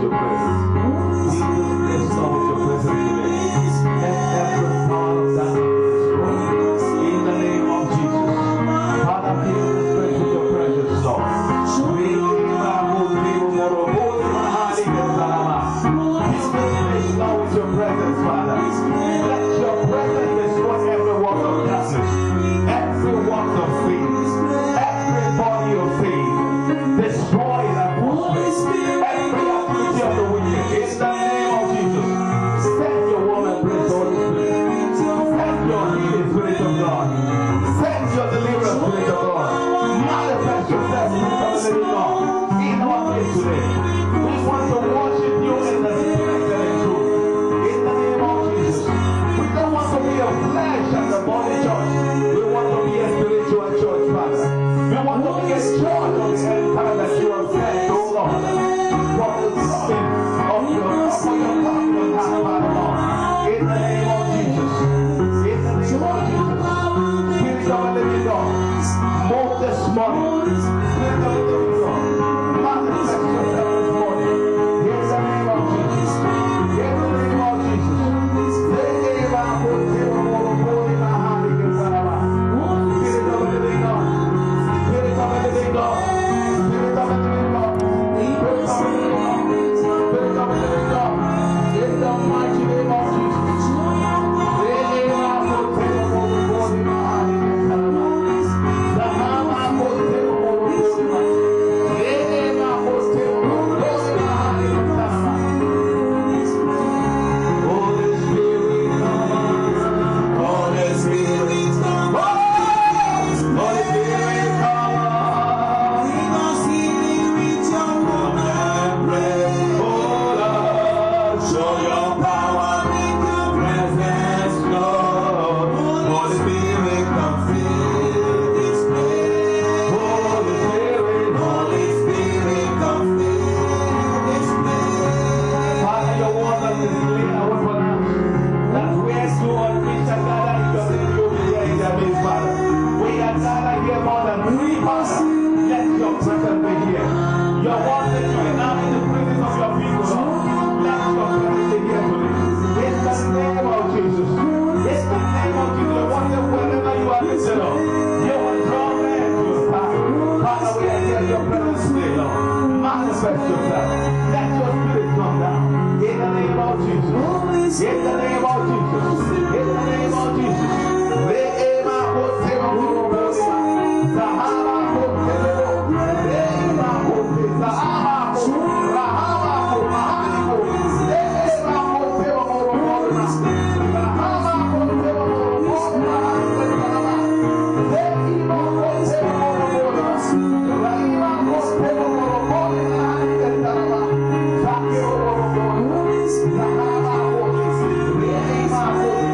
your presence. We will start with your presence today. Let every power of darkness be destroyed. In the name of Jesus. Father, fill this place with your presence, Lord. Fill with your presence, Father. Let your presence destroy every work of darkness, every work of faith, every body of faith. Destroy that atmosphere, every activity of the wicked. In the name of Jesus, send your word and praise the Holy Spirit. Send your healing Spirit of God. Send your deliverance Spirit of God. Manifest yourself, Spirit of the living God, in our place today. We want to worship you in the spirit and in truth. In the name of Jesus. We don't want to be a flesh and a body church. We want to be a spiritual church, Father. We want to be a church of the end time that you have sent, oh Lord. For the coming of your coming Father, Lord. In the name of Jesus. In the name of Jesus. Spirit of the living God. Move this morning. Spirit of the living God. Manifest yourself this morning. In the name of Jesus. In the name of Jesus. Spirit of the living God. Spirit of the living God. Spirit of the living God. Spirit of the living God. Spirit of the living God. In the mighty name of Jesus. Thank you.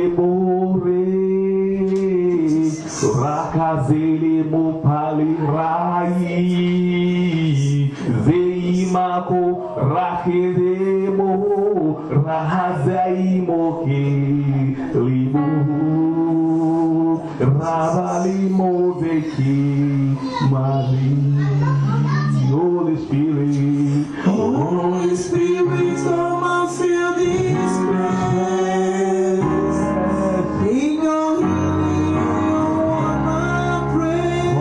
more rakazele mo palirai zeimako rakedemo rahazaimo ke limu rabalimo veki mari. Holy Spirit, Holy Spirit, come and fill this place. Bring your healing, all my praise.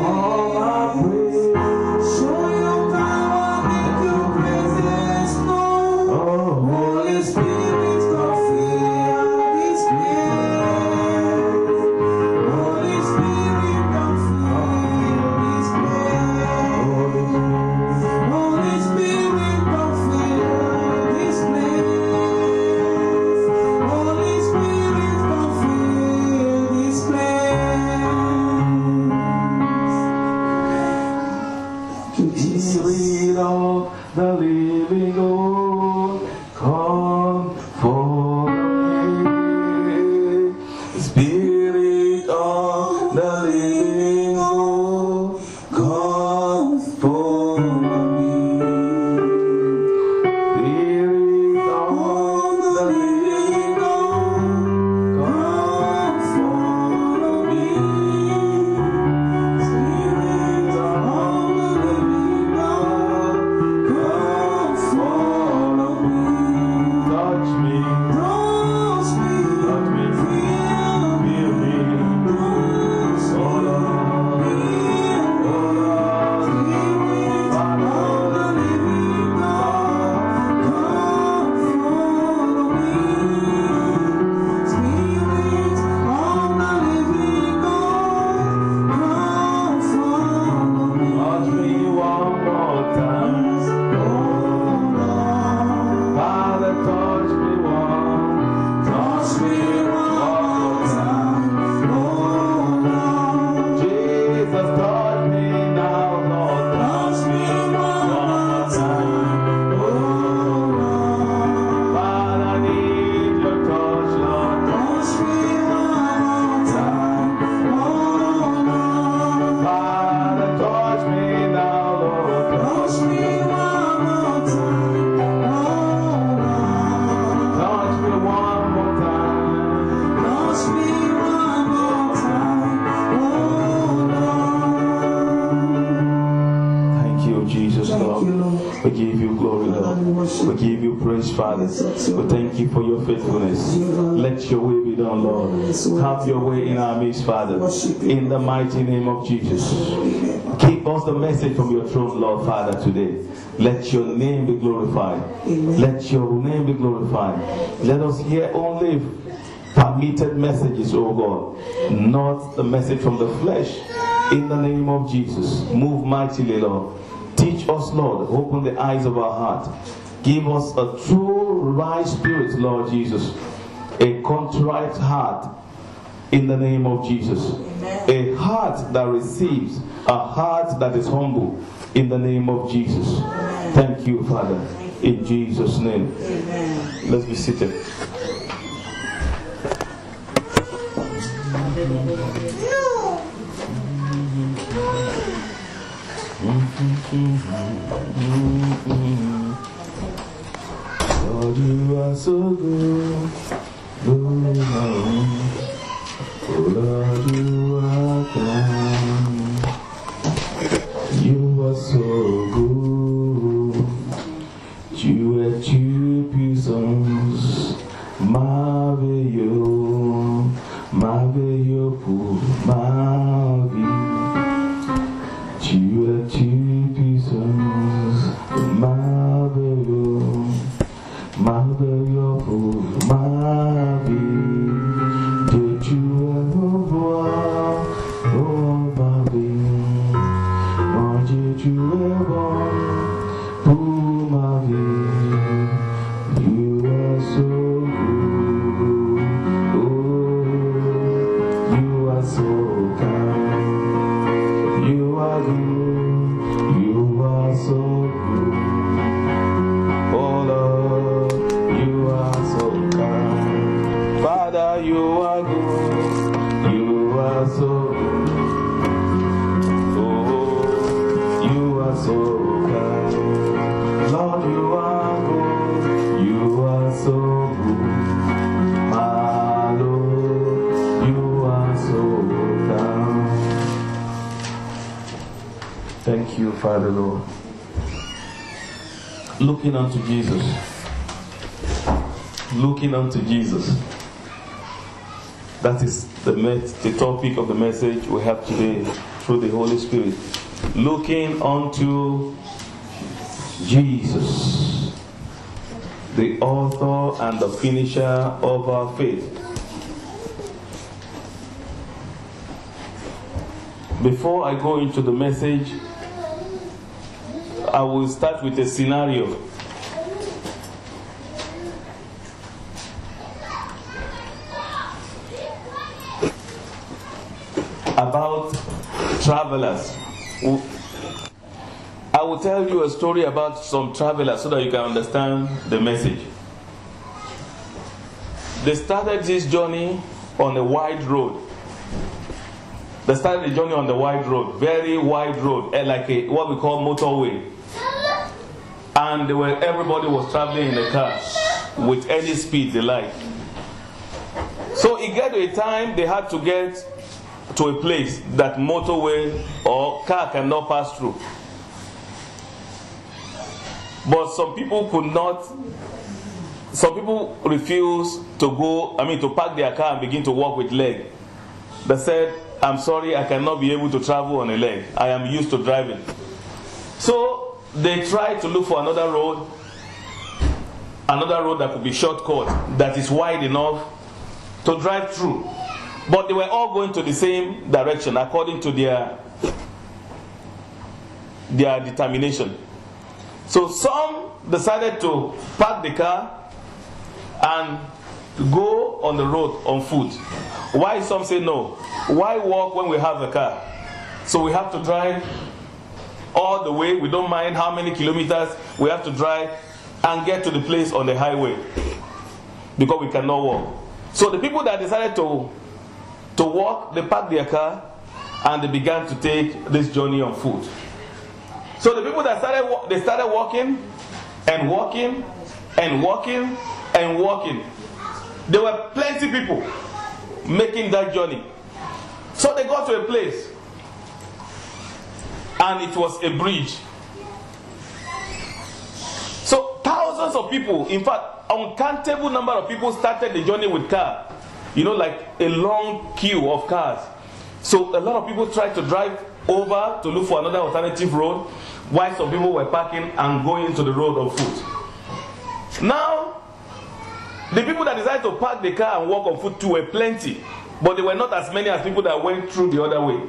Show your power, make your presence known. Holy Spirit, come fill this place. Holy Spirit, come fill this place. Holy Spirit, come fill this place. Holy Spirit, come fill this place. Spirit of the living God, come for me. Spirit of the living God, come for me. Spirit of the living God, come for me. Spirit of the living God, come follow me. Touch me, Touch me, touch me, feel feel me. touch Oh Lord, me. oh Lord, Spirit of the living God, come follow me. Spirit of the living God, come follow me. touch me one more time. Oh Lord, Father, touch me touch me one more time. Oh Lord, Jesus, touch me now, Lord. touch me one more time. Oh Lord, Father, I need your touch, Lord. touch me one more time. Oh Lord, Father, touch me now, Lord. touch me one more time. Oh Lord, Touch me one more time. touch me one more time. Oh Lord. Thank you, Jesus, Thank you, Lord. Lord. We give you glory, Lord. We give you praise, Father. We thank you for your faithfulness. Let your will be done, Lord. Have your way in our midst, Father. In the mighty name of Jesus. Keep us the message from your throne, Lord, Father, today. Let your name be glorified. Amen. Let your name be glorified. Let us hear only permitted messages, oh God, not the message from the flesh. In the name of Jesus, move mightily, Lord. Teach us, Lord. Open the eyes of our heart. Give us a true right spirit, Lord Jesus. A contrite heart, in the name of Jesus. A heart that receives, a heart that is humble, in the name of Jesus. Thank you, Father. In Jesus' name. Let's be seated. Lord, you are so good. Oh, Lord, you are kind. You are so good. Tu es tu puissance, merveilleux, merveilleux pour ma vie. Tu es tu puissance, merveilleux, merveilleux pour are good. You are so good. Oh, you are so kind. Lord, you are good. You are so good. My Lord, you are so kind. Thank you, Father Lord. Looking unto Jesus. Looking unto Jesus. That is the topic of the message we have today through the Holy Spirit. Looking unto Jesus, the author and the finisher of our faith. Before I go into the message, I will start with a scenario. About travelers. I will tell you a story about some travelers so that you can understand the message. They started this journey on a wide road. They started the journey on the wide road, very wide road, like what we call motorway. And everybody was traveling in a car with any speed they like. So it got to a time they had to get to a place that motorway or car cannot pass through. But some people refused to park their car and begin to walk with leg. They said, I'm sorry, I cannot be able to travel on a leg. I am used to driving. So they tried to look for another road that could be shortcut, that is wide enough to drive through. But they were all going to the same direction according to their determination. So some decided to park the car and go on the road on foot. Why some say no? Why walk when we have a car? So we have to drive all the way. We don't mind how many kilometers we have to drive and get to the place on the highway because we cannot walk. So the people that decided to walk, they parked their car and they began to take this journey on foot. So the people that started walking and walking and walking and walking. There were plenty people making that journey. So they got to a place and it was a bridge. So thousands of people, in fact, uncountable number of people started the journey with car. Like a long queue of cars. So a lot of people tried to drive over to look for another alternative road, while some people were parking and going to the road on foot. Now, the people that decided to park the car and walk on foot too were plenty, but they were not as many as people that went through the other way.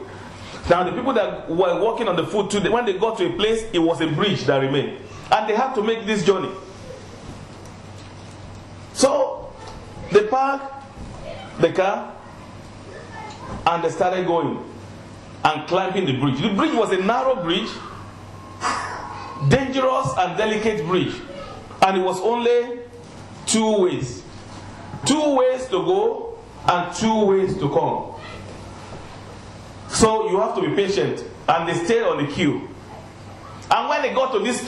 Now, the people that were walking on the foot too, when they got to a place, it was a bridge that remained. And they had to make this journey. So, they parked the car and they started going and climbing the bridge. The bridge was a narrow bridge, dangerous and delicate bridge, and it was only two ways to go and two ways to come. So you have to be patient, and they stayed on the queue. And when they got to this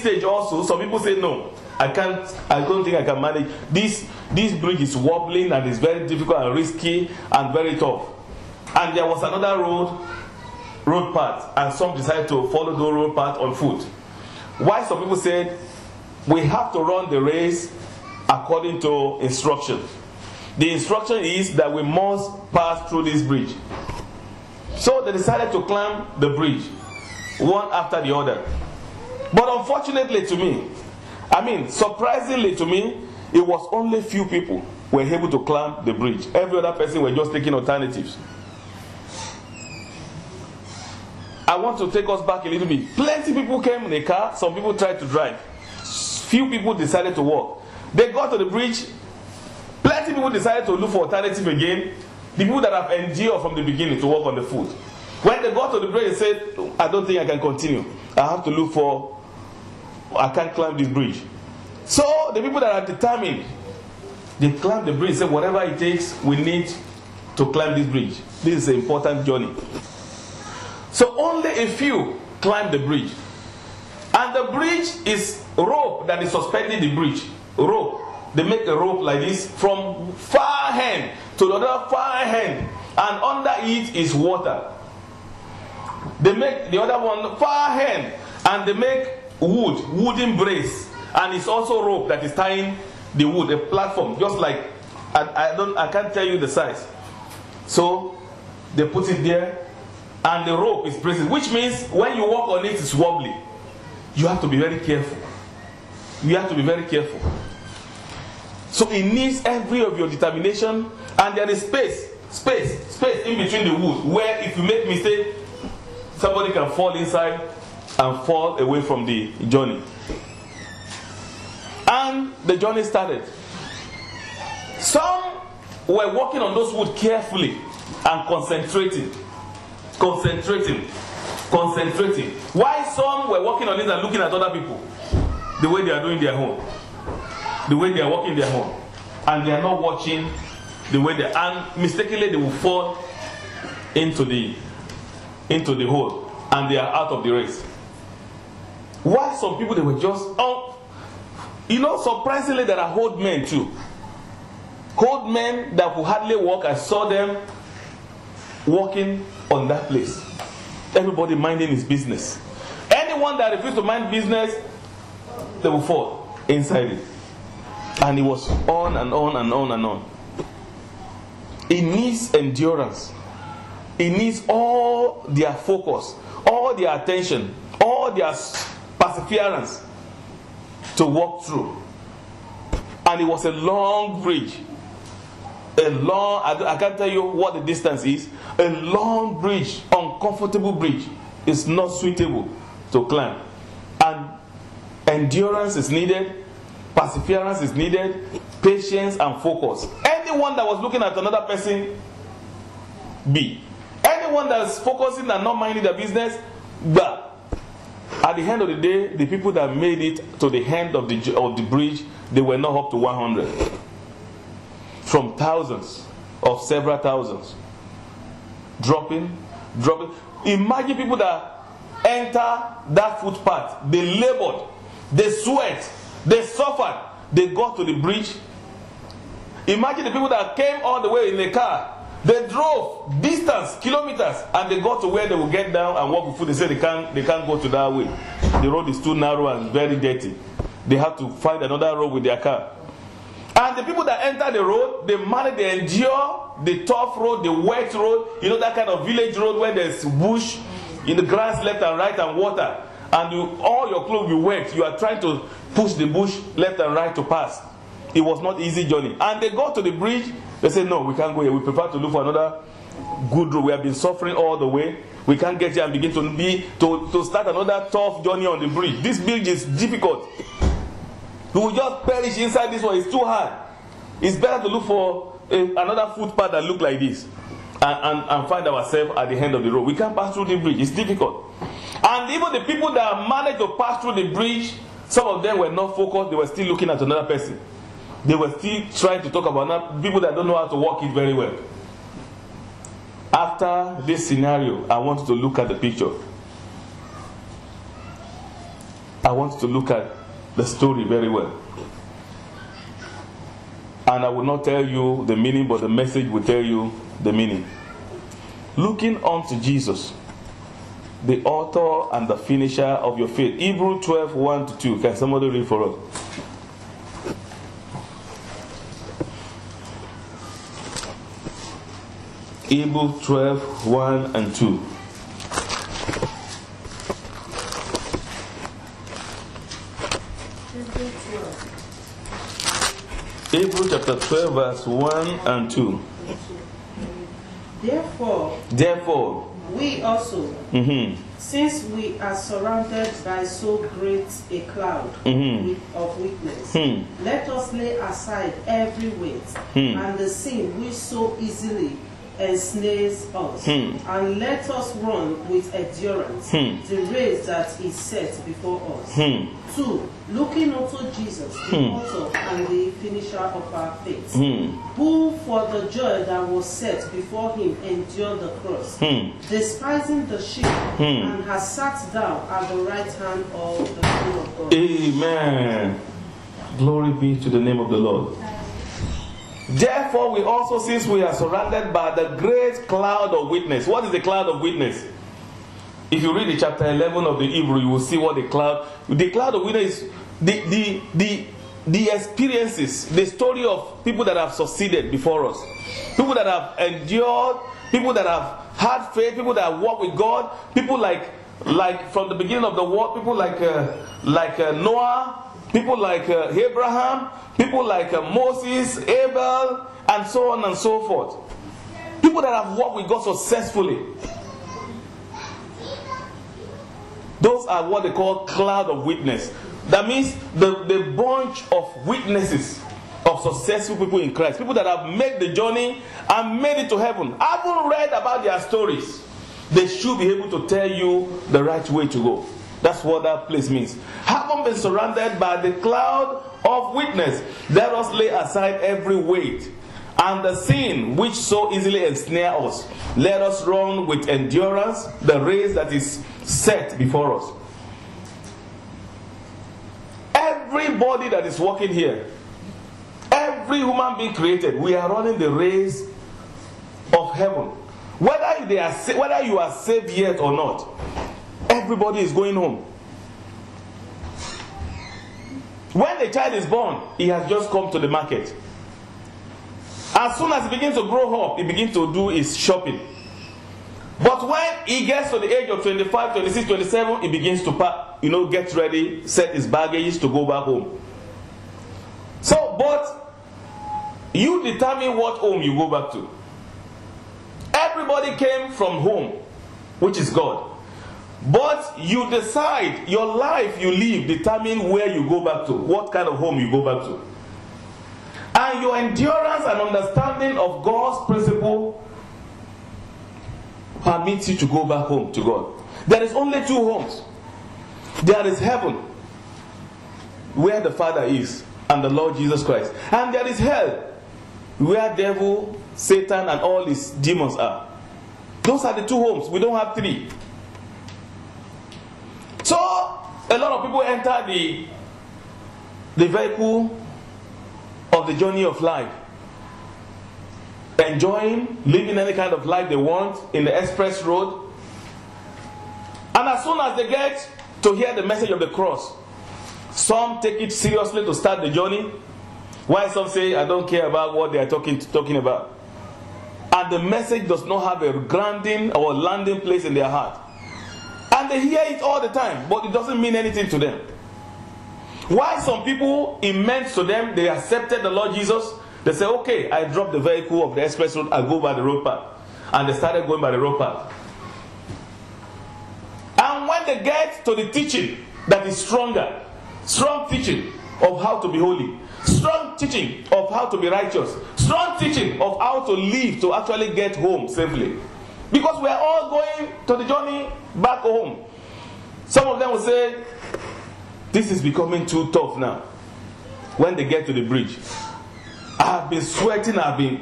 stage also, some people say no, I don't think I can manage this. This bridge is wobbling and it's very difficult and risky and very tough. And there was another road path, and some decided to follow the road path on foot. Why some people said we have to run the race according to instruction. The instruction is that we must pass through this bridge. So they decided to climb the bridge, one after the other. But unfortunately to me, surprisingly to me, it was only few people were able to climb the bridge. Every other person were just taking alternatives. I want to take us back a little bit. Plenty people came in a car, some people tried to drive. Few people decided to walk. They got to the bridge, plenty people decided to look for alternative again. The people that have endured from the beginning to walk on the foot. When they got to the bridge, they said, I don't think I can continue. I can't climb this bridge. So the people that are determined They climbed the bridge. Said, whatever it takes, we need to climb this bridge. This is an important journey. So only a few climbed the bridge. And the bridge is rope that is suspending the bridge. Rope. They make a rope like this from far hand to the other far hand. And under it is water. They make the other one far hand. And they make wooden brace. And it's also rope that is tying the wood, a platform. Just like, I can't tell you the size. So they put it there. And the rope is braced. Which means when you walk on it, it's wobbly. You have to be very careful. You have to be very careful. So it needs every of your determination, and there is space in between the wood, where if you make mistake, somebody can fall inside and fall away from the journey. And the journey started. Some were walking on those wood carefully and concentrating. Why some were walking on it and looking at other people, the way they are doing their own, the way they are walking their own, and they are not watching the way they are, and mistakenly they will fall into the hole, and they are out of the race. Why some people, they were just surprisingly there are old men too. Old men that will hardly walk. I saw them walking on that place. Everybody minding his business. Anyone that refused to mind business, they will fall inside it. And it was on and on and on and on. It needs endurance. It needs all their focus, all their attention, all their perseverance to walk through. And it was a long bridge. I can't tell you what the distance is. A long bridge, uncomfortable bridge, is not suitable to climb. And endurance is needed, perseverance is needed, patience and focus. Anyone that was looking at another person, B. Anyone that is focusing and not minding their business, but at the end of the day, the people that made it to the end of the bridge, they were not up to 100. From thousands of several thousands. Dropping. Imagine people that enter that footpath. They labored. They sweat. They suffered. They got to the bridge. Imagine the people that came all the way in a car. They drove distance, kilometers, and they got to where they will get down and walk with foot. They said they can't go to that way. The road is too narrow and very dirty. They have to find another road with their car. And the people that enter the road, they manage to endure the tough road, the wet road, that kind of village road where there's bush, in the grass left and right and water. And all your clothes will be wet. You are trying to push the bush left and right to pass. It was not easy journey. And they got to the bridge. They said, no, we can't go here. We prefer to look for another good road. We have been suffering all the way. We can't get here and begin to start another tough journey on the bridge. This bridge is difficult. We will just perish inside this one. It's too hard. It's better to look for another footpath that look like this and find ourselves at the end of the road. We can't pass through the bridge. It's difficult. And even the people that managed to pass through the bridge, some of them were not focused. They were still looking at another person. They were still trying to talk about people that don't know how to walk it very well. After this scenario, I want you to look at the picture. I want you to look at the story very well. And I will not tell you the meaning, but the message will tell you the meaning. Looking unto Jesus, the author and the finisher of your faith. Hebrews 12, 1-2. Can somebody read for us? Hebrews 12, 1 and 2. Hebrews chapter 12, verse 1 and 2. Therefore, we also, since we are surrounded by so great a cloud of witness, let us lay aside every weight and the sin which so easily ensnares us, and let us run with endurance the race that is set before us. 2. Looking unto Jesus, the author and the finisher of our faith, who for the joy that was set before him endured the cross, despising the shame, and has sat down at the right hand of the throne of God. Amen. Glory be to the name of the Lord. Therefore, we also, since we are surrounded by the great cloud of witness. What is the cloud of witness? If you read the chapter 11 of the Hebrew, you will see what the cloud of witness is. The experiences, the story of people that have succeeded before us, people that have endured, people that have had faith, people that have walked with God, people like from the beginning of the world, people like Noah, people like Abraham, people like Moses, Abel, and so on and so forth. People that have walked with God successfully. Those are what they call cloud of witness. That means the bunch of witnesses of successful people in Christ. People that have made the journey and made it to heaven. I haven't read about their stories. They should be able to tell you the right way to go. That's what that place means. Having been surrounded by the cloud of witness, let us lay aside every weight and the sin which so easily ensnare us. Let us run with endurance the race that is set before us. Everybody that is walking here, every human being created, we are running the race of heaven. Whether you are saved yet or not, everybody is going home. When the child is born, he has just come to the market. As soon as he begins to grow up, he begins to do his shopping. But when he gets to the age of 25, 26, 27, he begins to get ready, set his baggage to go back home. So, but you determine what home you go back to. Everybody came from home, which is God. But you decide, your life you live determine where you go back to, what kind of home you go back to. And your endurance and understanding of God's principle permits you to go back home to God. There is only two homes. There is heaven, where the Father is, and the Lord Jesus Christ. And there is hell, where devil, Satan, and all his demons are. Those are the two homes. We don't have three. So, a lot of people enter the vehicle of the journey of life, enjoying, living any kind of life they want in the express road. And as soon as they get to hear the message of the cross, some take it seriously to start the journey, while some say, I don't care about what they are talking about. And the message does not have a grounding or landing place in their heart. And they hear it all the time, but it doesn't mean anything to them. Why some people, it meant to them, they accepted the Lord Jesus. They say, okay, I drop the vehicle of the express road, I go by the road path. And they started going by the road path. And when they get to the teaching that is stronger, strong teaching of how to be holy, strong teaching of how to be righteous, strong teaching of how to live to actually get home safely. Because we are all going to the journey back home. Some of them will say, this is becoming too tough now. When they get to the bridge, I've been sweating,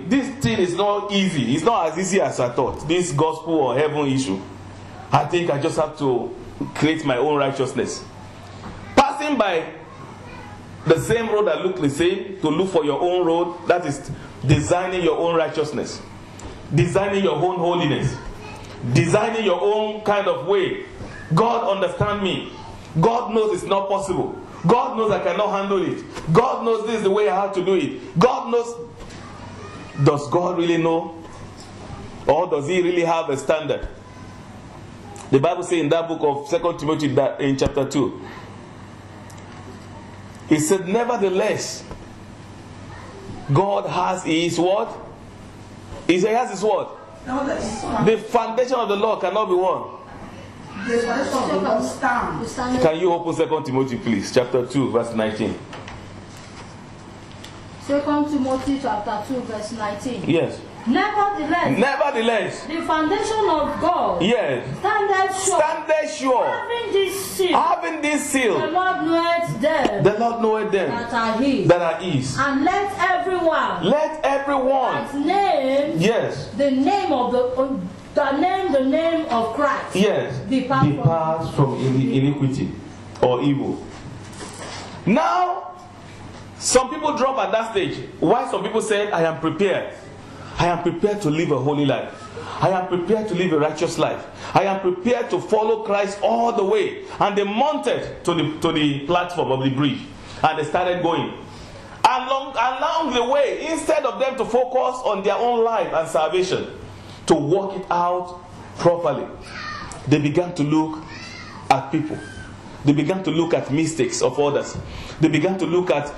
this thing is not easy. It's not as easy as I thought. This gospel or heaven issue. I think I just have to create my own righteousness. Passing by the same road that look the same, to look for your own road, that is designing your own righteousness. Designing your own holiness. Designing your own kind of way. God understand me. God knows it's not possible. God knows I cannot handle it. God knows this is the way I have to do it. God knows. Does God really know? Or does he really have a standard? The Bible says in that book of 2 Timothy in chapter 2. It said, nevertheless, God has his what? He said he has his what? The foundation of the law cannot be what? The foundation of the law stand. Can you open 2 Timothy, please? Chapter 2, verse 19. 2 Timothy chapter 2, verse 19. Yes. Nevertheless, the foundation of God standeth sure, having this seal, the Lord knoweth them that are his. And let everyone that name the name of the name of Christ depart from iniquity or evil. Now, some people drop at that stage. Why some people say, I am prepared. I am prepared to live a holy life. I am prepared to live a righteous life. I am prepared to follow Christ all the way. And they mounted to the platform of the bridge. And they started going. Along the way, instead of them to focus on their own life and salvation, to work it out properly, they began to look at people. They began to look at mistakes of others. They began to look at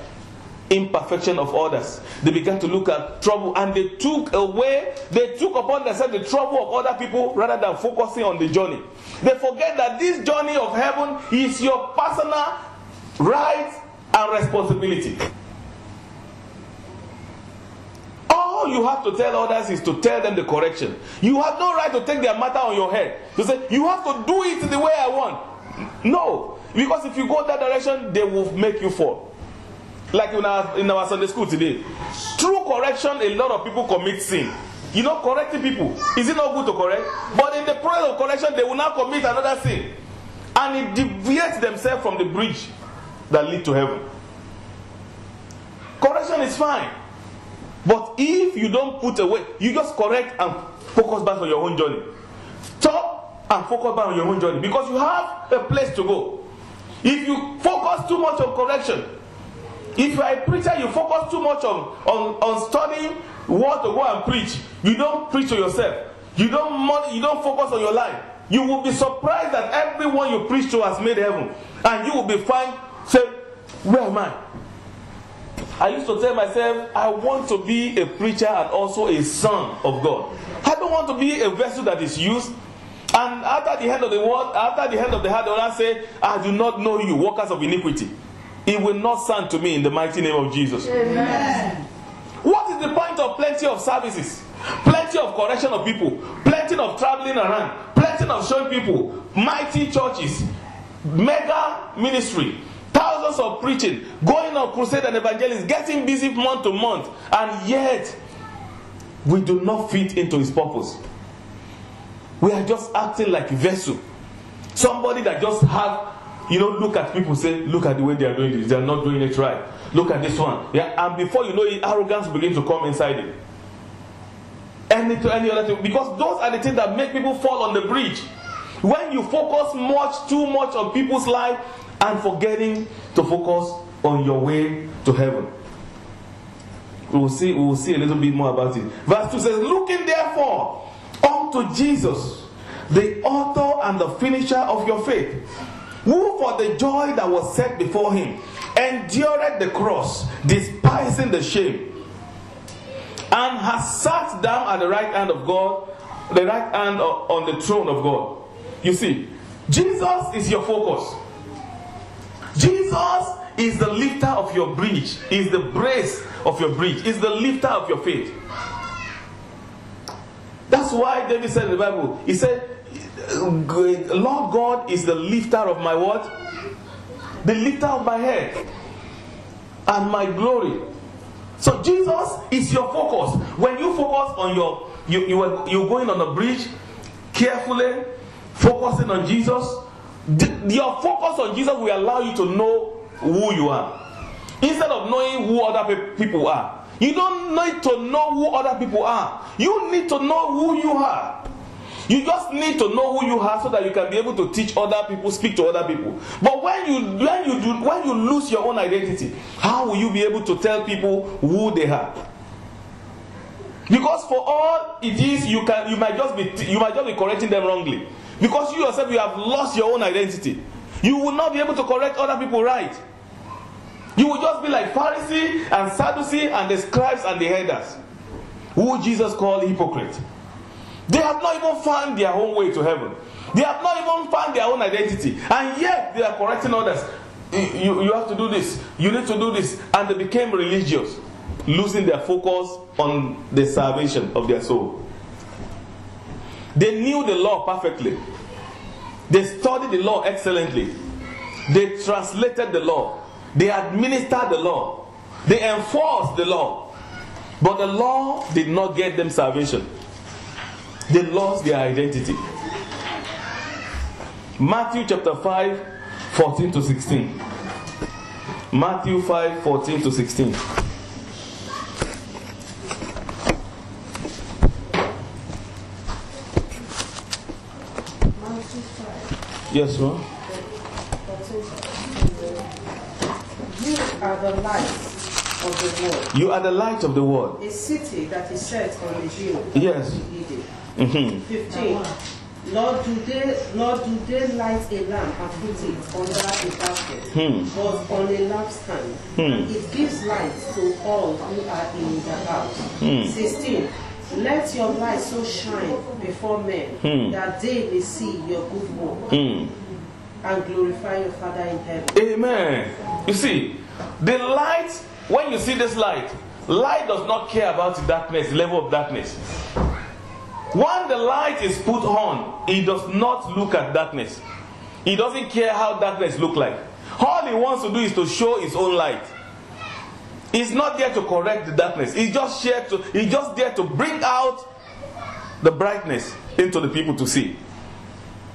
imperfection of others. They began to look at trouble, and they took upon themselves the trouble of other people rather than focusing on the journey. They forget that this journey of heaven is your personal right and responsibility. All you have to tell others is to tell them the correction. You have no right to take their matter on your head. To say, you have to do it the way I want. No. Because if you go that direction, they will make you fall. Like in our Sunday school today. Through correction, a lot of people commit sin. You know, correcting people, is it not good to correct? But in the process of correction, they will now commit another sin. And it deviates themselves from the bridge that leads to heaven. Correction is fine. But if you don't put away, you just correct and focus back on your own journey. Stop and focus back on your own journey. Because you have a place to go. If you focus too much on correction, if you are a preacher, you focus too much on studying what to go and preach. You don't preach to yourself. You don't focus on your life. You will be surprised that everyone you preach to has made heaven. And you will be fine. Say, where am I? I used to tell myself, I want to be a preacher and also a son of God. I don't want to be a vessel that is used. And after the end of the word, after the end of the heart, the Lord say, I do not know you, workers of iniquity. It will not stand to me in the mighty name of Jesus. Amen. What is the point of plenty of services? Plenty of correction of people. Plenty of traveling around. Plenty of showing people. Mighty churches. Mega ministry. Thousands of preaching. Going on crusade and evangelism. Getting busy month to month. And yet, we do not fit into his purpose. We are just acting like a vessel. Somebody that just have, look at people, say, look at the way they are doing this. They are not doing it right. Look at this one. Yeah, and before you know it, arrogance begins to come inside it. Any other thing. Because those are the things that make people fall on the bridge. When you focus too much on people's life and forgetting to focus on your way to heaven. We will see a little bit more about it. Verse 2 says, looking therefore unto Jesus, the author and the finisher of your faith, who for the joy that was set before him endured the cross, despising the shame, and has sat down at the right hand of God, the right hand on the throne of God. You see, Jesus is your focus. Jesus is the lifter of your bridge, is the brace of your bridge, is the lifter of your faith. That's why David said in the Bible, he said, Lord God is the lifter of my what? The lifter of my head and my glory. So Jesus is your focus. When you focus on you're going on a bridge, carefully focusing on Jesus, your focus on Jesus will allow you to know who you are. Instead of knowing who other people are. You don't need to know who other people are. You need to know who you are. You just need to know who you are so that you can be able to teach other people, speak to other people. But when you lose your own identity, how will you be able to tell people who they are? Because for all it is, you might just be correcting them wrongly. Because you yourself, you have lost your own identity. You will not be able to correct other people right. You will just be like Pharisee and Sadducee and the scribes and the elders, who Jesus called hypocrites. They have not even found their own way to heaven. They have not even found their own identity. And yet they are correcting others. You have to do this. You need to do this. And they became religious. losing their focus on the salvation of their soul. They knew the law perfectly. They studied the law excellently. They translated the law. They administered the law. They enforced the law. But the law did not get them salvation. They lost their identity. Matthew chapter 5, 14 to 16. Matthew 5, 14 to 16. Yes, ma'am. You are the light of the world. You are the light of the world. A city that is set on a hill. Yes. Mm-hmm. 15. Nor do they light a lamp and put it under a basket, but on a lampstand. And it gives light to all who are in the house. 16. Let your light so shine before men that they may see your good work and glorify your Father in heaven. Amen. You see, the light, when you see this light, light does not care about the darkness, the level of darkness. When the light is put on, it does not look at darkness. He doesn't care how darkness looks like. All he wants to do is to show his own light. He's not there to correct the darkness. He's just there to bring out the brightness into the people to see.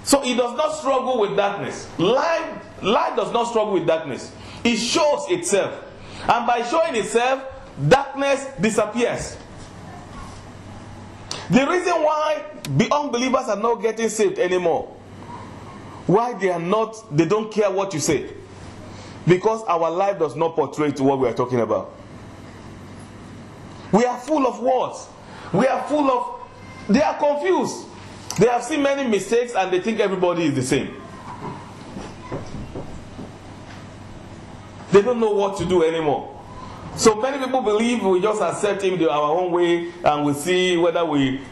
So he does not struggle with darkness. Light does not struggle with darkness. It shows itself. And by showing itself, darkness disappears. The reason why the unbelievers are not getting saved anymore, why they don't care what you say, because our life does not portray to what we are talking about. We are full of words. They are confused. They have seen many mistakes and they think everybody is the same. They don't know what to do anymore. So many people believe we just accept him our own way and we see whether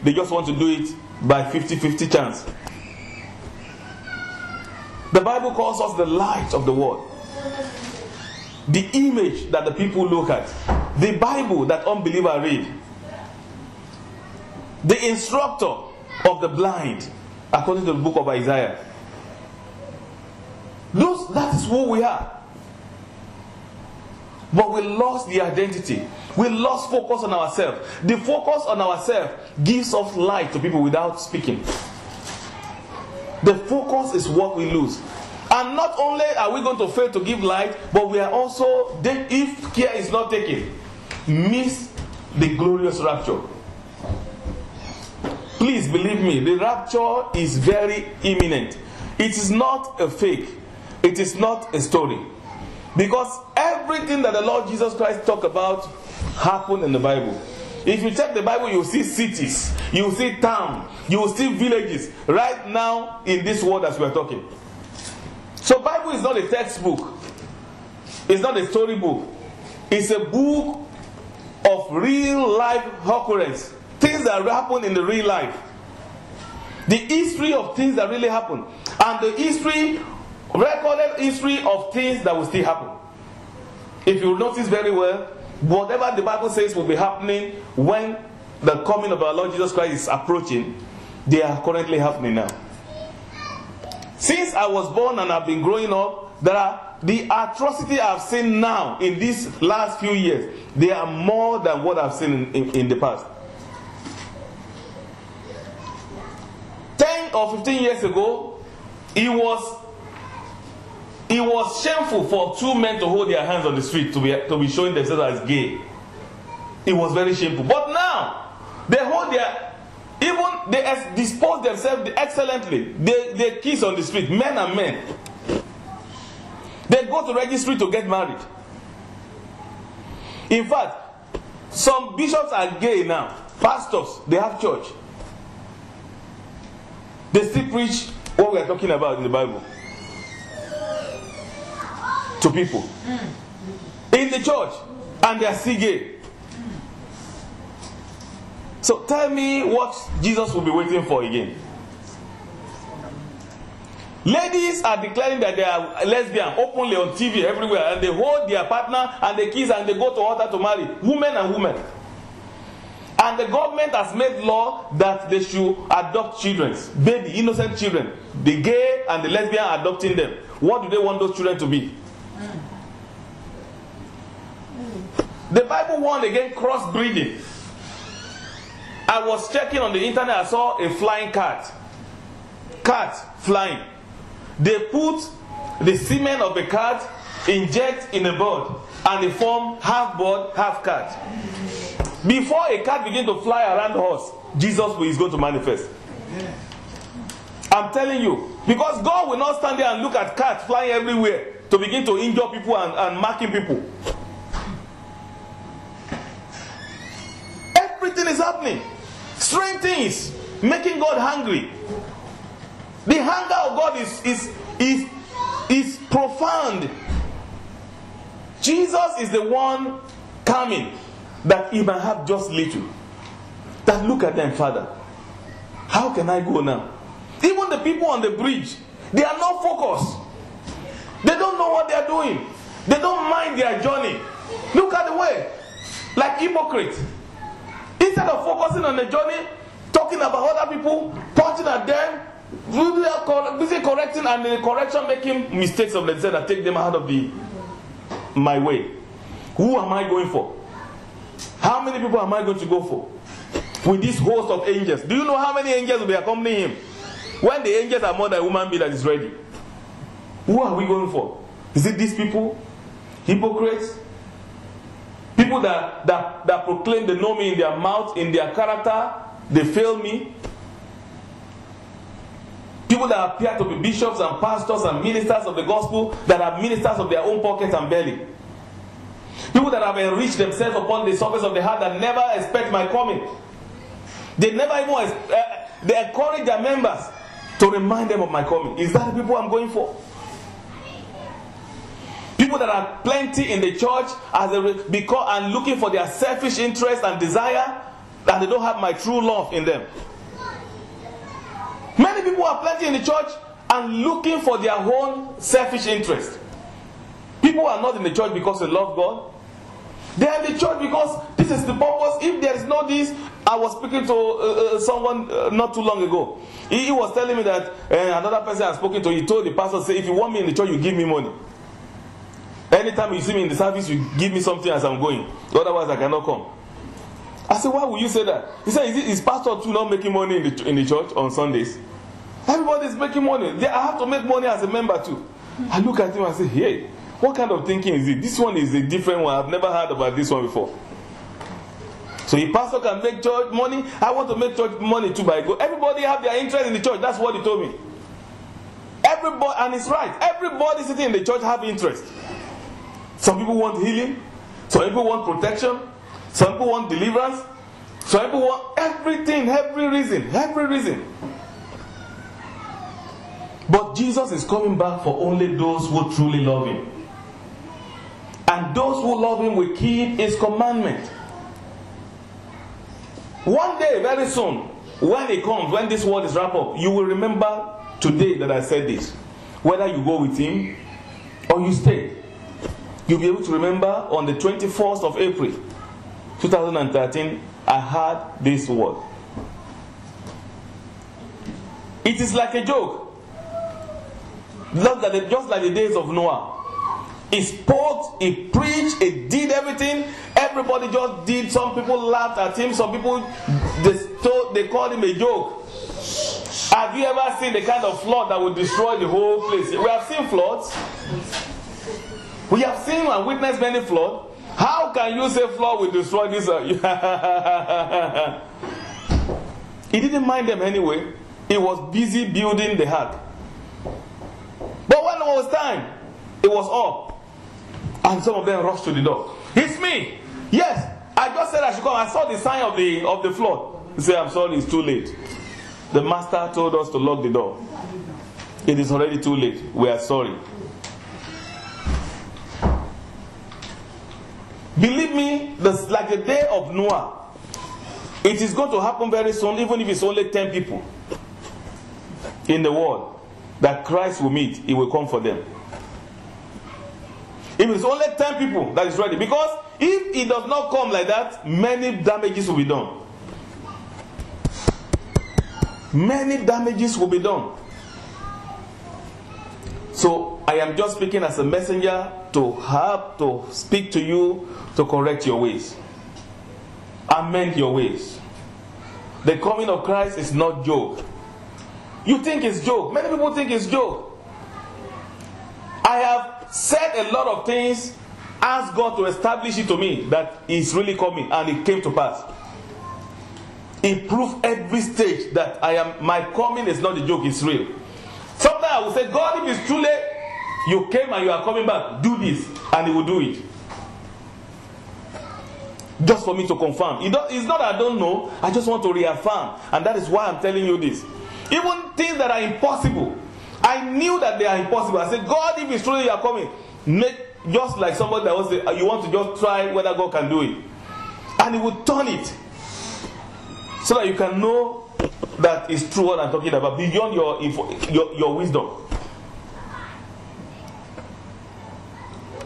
they just want to do it by 50-50 chance. The Bible calls us the light of the world. The image that the people look at. The Bible that unbelievers read. The instructor of the blind, according to the book of Isaiah. That is who we are. But we lost the identity. We lost focus on ourselves. The focus on ourselves gives us light to people without speaking. The focus is what we lose. And not only are we going to fail to give light, but we are also, if care is not taken, miss the glorious rapture. Please believe me, the rapture is very imminent. It is not a fake. It is not a story. Because everything that the Lord Jesus Christ talked about happened in the Bible. If you check the Bible, you will see cities, you will see towns, you will see villages right now in this world as we are talking. So Bible is not a textbook. It's not a storybook. It's a book of real life occurrence. Things that happen in the real life. The history of things that really happen. And the recorded history of things that will still happen. If you notice very well, whatever the Bible says will be happening when the coming of our Lord Jesus Christ is approaching, they are currently happening now. Since I was born and I've been growing up, the atrocity I've seen now in these last few years, they are more than what I've seen in the past. 10 or 15 years ago, it was shameful for two men to hold their hands on the street to be showing themselves as gay. It was very shameful. But now, they dispose themselves excellently. They kiss on the street, men and men. They go to registry to get married. In fact, some bishops are gay now. Pastors, they have church. They still preach what we are talking about in the Bible to people in the church, and they are still gay. So tell me what Jesus will be waiting for again. Ladies are declaring that they are lesbian openly on TV everywhere, and they hold their partner and they kiss and they go to altar to marry, women and women. And the government has made law that they should adopt children, baby, innocent children. The gay and the lesbian are adopting them. What do they want those children to be? The Bible warned against crossbreeding. I was checking on the internet, I saw a flying cat. Cat flying. They put the semen of the cat, inject in a bird, and they form half bird, half cat. Before a cat begins to fly around the house, Jesus is going to manifest. I'm telling you. Because God will not stand there and look at cats flying everywhere to begin to injure people and marking people. Everything is happening. Strange things. Making God hungry. The hunger of God is profound. Jesus is the one coming that he might have just little. That look at them, Father. How can I go now? Even the people on the bridge, they are not focused. They don't know what they are doing. They don't mind their journey. Look at the way. Like hypocrites. Instead of focusing on the journey, talking about other people, pointing at them, busy correcting, and the correction making mistakes of themselves that take them out of my way. Who am I going for? How many people am I going to go for? With this host of angels. Do you know how many angels will be accompanying him? When the angels are more than a human being that is ready. Who are we going for? Is it these people? Hypocrites? People that proclaim they know me in their mouth, in their character, they fail me. People that appear to be bishops and pastors and ministers of the gospel, that are ministers of their own pocket and belly. People that have enriched themselves upon the surface of the heart that never expect my coming. They never even they encourage their members to remind them of my coming. Is that the people I'm going for? People that are plenty in the church and looking for their selfish interest and desire, and they don't have my true love in them. Many people are plenty in the church and looking for their own selfish interest. People are not in the church because they love God. They are in the church because this is the purpose. If there is no this, I was speaking to someone not too long ago. He was telling me that another person I spoken to, he told the pastor, say, if you want me in the church, you give me money. Anytime you see me in the service, you give me something as I'm going. Otherwise, I cannot come. I said, why would you say that? He said, is pastor too not making money in the church on Sundays? Everybody is making money. I have to make money as a member too. I look at him and say, hey, what kind of thinking is it? This one is a different one. I've never heard about this one before. So if pastor can make church money, I want to make church money too by go. Everybody have their interest in the church. That's what he told me. Everybody, and it's right. Everybody sitting in the church have interest. Some people want healing. Some people want protection. Some people want deliverance. Some people want everything, every reason. But Jesus is coming back for only those who truly love him. And those who love him will keep his commandment. One day, very soon, when it comes, when this world is wrapped up, you will remember today that I said this. Whether you go with him or you stay, you'll be able to remember on the 21st of April 2013, I heard this word. It is like a joke. Just like the days of Noah. He spoke, he preached, he did everything. Everybody just did. Some people laughed at him. Some people, they called him a joke. Have you ever seen the kind of flood that will destroy the whole place? We have seen floods. We have seen and witnessed many floods. How can you say flood will destroy this? He didn't mind them anyway. He was busy building the ark. But when it was time, it was up. And some of them rushed to the door. It's me. Yes, I just said I should come. I saw the sign of the flood. He said, I'm sorry, it's too late. The master told us to lock the door. It is already too late. We are sorry. Believe me, like the day of Noah, it is going to happen very soon, even if it's only 10 people in the world. that Christ will meet, He will come for them. If it's only 10 people that is ready, because if He does not come like that, many damages will be done. Many damages will be done. So I am just speaking as a messenger to help to speak to you to correct your ways. Amend your ways. The coming of Christ is not joke. You think it's joke. Many people think it's joke. I have said a lot of things, asked God to establish it to me that He's really coming, and it came to pass. He proved every stage that my coming is not a joke, it's real. Sometimes I will say, God, if it's truly you came and you are coming back, do this, and He will do it. Just for me to confirm. It's not that I don't know, I just want to reaffirm, and that is why I'm telling you this. Even things that are impossible, I knew that they are impossible. I said, God, if it's truly you are coming, make just like somebody that was saying, you want to just try whether God can do it, and He will turn it so that you can know that it's true what I'm talking about beyond your wisdom.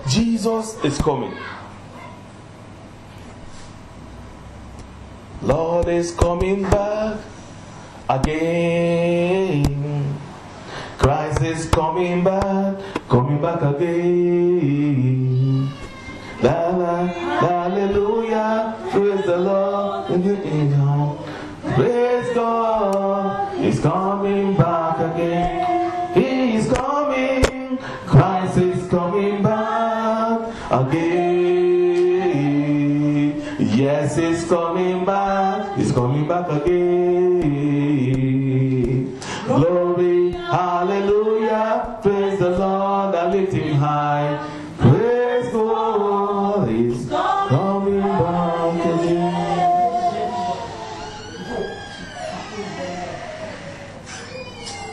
Jesus is coming. Lord is coming back again. Christ is coming back again. La la, hallelujah, praise the Lord in the angel. Praise God, He's coming back again. He is coming, Christ is coming back again. Yes, He's coming back again. Glory, hallelujah, praise the Lord, I lift Him high. Praise God, He's coming back again.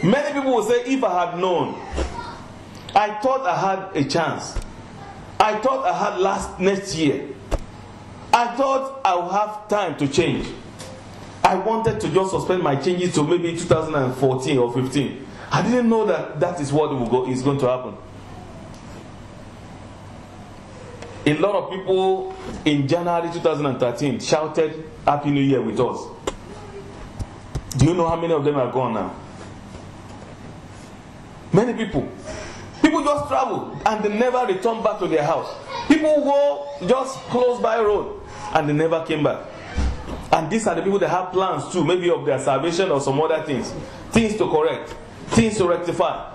Many people will say, if I had known, I thought I had a chance. I thought I had next year. I thought I would have time to change. I wanted to just suspend my changes to maybe 2014 or 15. I didn't know that is what is going to happen. A lot of people in January 2013 shouted Happy New Year with us. Do you know how many of them are gone now? Many people. People just travel and they never return back to their house. People go just close by road and they never came back. And these are the people that have plans too, maybe of their salvation or some other things. Things to correct, things to rectify,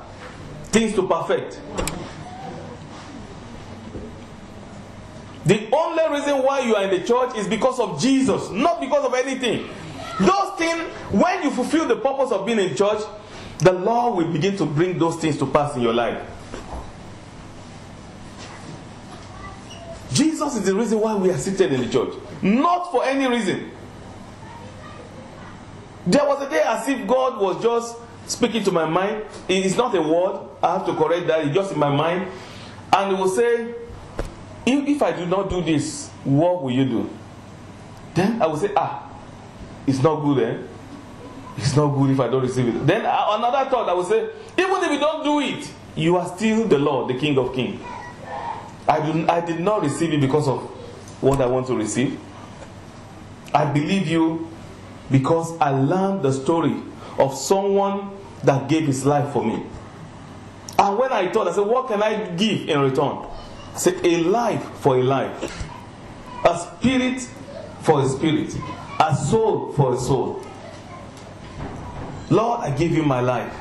things to perfect. The only reason why you are in the church is because of Jesus, not because of anything. Those things, when you fulfill the purpose of being in church, the Lord will begin to bring those things to pass in your life. Jesus is the reason why we are seated in the church. Not for any reason. There was a day as if God was just speaking to my mind. It is not a word. I have to correct that. It's just in my mind. And He will say, if I do not do this, what will you do? Then I will say, it's not good, eh? It's not good if I don't receive it. Then another thought, I will say, even if you don't do it, you are still the Lord, the King of Kings. I did not receive it because of what I want to receive. I believe you because I learned the story of someone that gave his life for me. And when I thought, I said, what can I give in return? I said, a life for a life. A spirit for a spirit. A soul for a soul. Lord, I give you my life.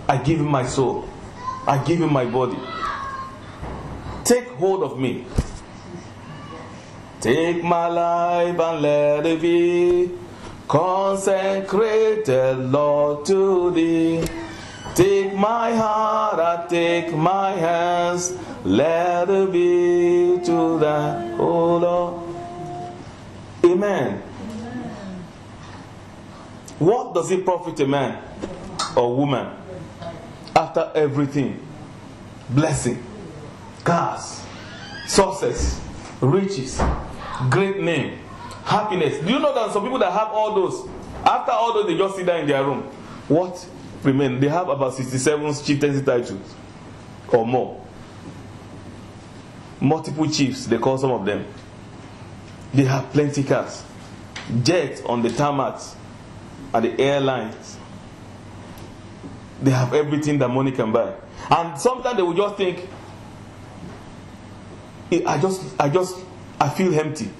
I give you my soul. I give you my body. Take hold of me. Take my life and let it be consecrated, Lord, to thee. Take my heart and take my hands, let it be to thy, O Lord. Amen. What does it profit a man or woman after everything? Blessing, cars, success, riches, great name, happiness. Do you know that some people that have all those, after all those, they just sit down in their room? What remain. They have about 67 chieftaincy titles or more. Multiple chiefs, they call some of them. They have plenty cars, jets on the tarmacs, at the airlines. They have everything that money can buy. And sometimes they will just think, I feel empty.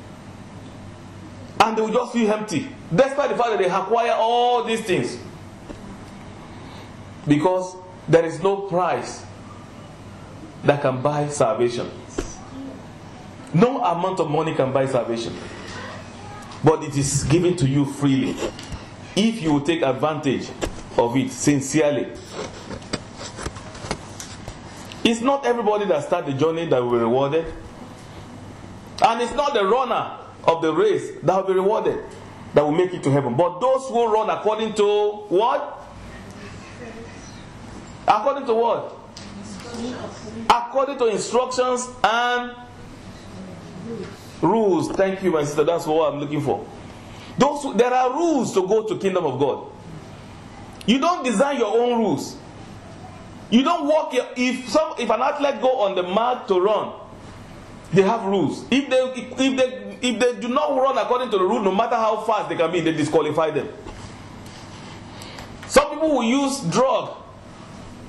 And they will just feel empty, despite the fact that they acquire all these things. Because there is no price that can buy salvation. No amount of money can buy salvation. But it is given to you freely, if you will take advantage of it sincerely. It's not everybody that starts the journey that will be rewarded. And it's not the runner of the race that will be rewarded, that will make it to heaven. But those who run according to what? According to what? According to instructions and rules. Thank you, my sister. That's what I'm looking for. There are rules to go to kingdom of God. You don't design your own rules. You don't walk. If an athlete go on the mark to run, they have rules. If they do not run according to the rule, no matter how fast they can be, they disqualify them. Some people will use drug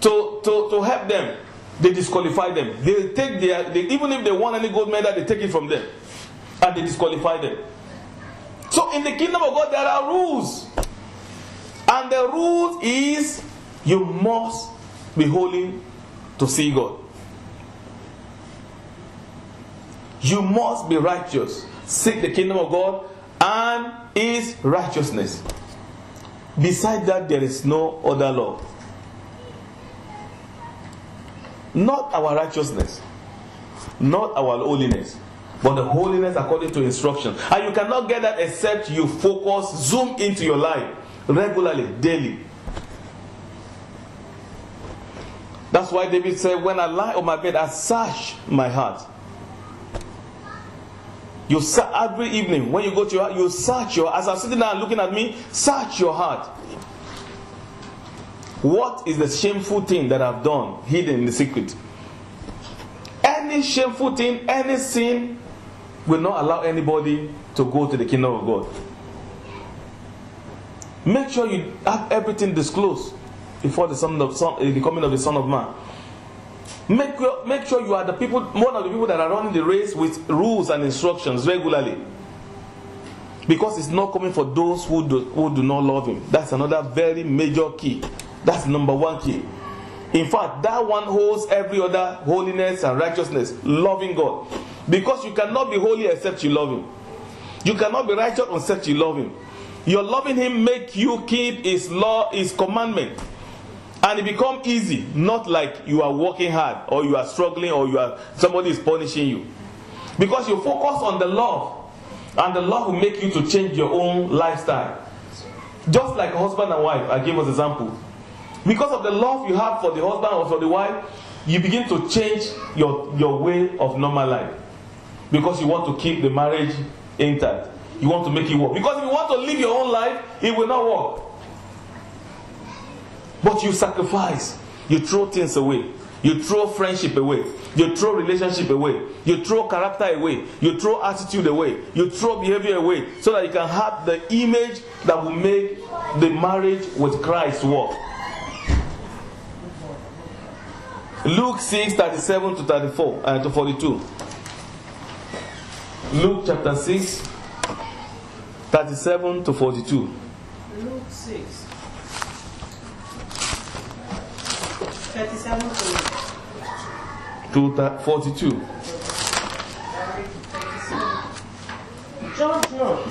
to help them. They disqualify them. They take even if they won any gold medal, they take it from them, and they disqualify them. So in the kingdom of God, there are rules, and the rule is you must be holy to see God. You must be righteous. Seek the kingdom of God and His righteousness. Beside that, there is no other law. Not our righteousness, not our holiness, but the holiness according to instruction. And you cannot get that except you focus, zoom into your life regularly, daily. That's why David said, when I lie on my bed, I search my heart. You search every evening. When you go to your heart, you search your heart. As I'm sitting there looking at me, search your heart. What is the shameful thing that I've done, hidden in the secret? Any shameful thing, any sin will not allow anybody to go to the kingdom of God. Make sure you have everything disclosed before the coming of the Son of Man. Make sure you are one of the people that are running the race with rules and instructions regularly. Because it's not coming for those who do not love Him. That's another very major key. That's number one key. In fact, that one holds every other holiness and righteousness, loving God. Because you cannot be holy except you love Him. You cannot be righteous except you love Him. Your loving Him make you keep His law, His commandment. And it becomes easy, not like you are working hard, or you are struggling, or somebody is punishing you. Because you focus on the love, and the love will make you to change your own lifestyle. Just like a husband and wife, I gave us example. Because of the love you have for the husband or for the wife, you begin to change your way of normal life. Because you want to keep the marriage intact. You want to make it work. Because if you want to live your own life, it will not work. But you sacrifice. You throw things away. You throw friendship away. You throw relationship away. You throw character away. You throw attitude away. You throw behavior away. So that you can have the image that will make the marriage with Christ work. Luke 6:37 to 34 and to 42. Luke chapter 6, 37 to 42. Luke 6. 37 to 42. Judge not,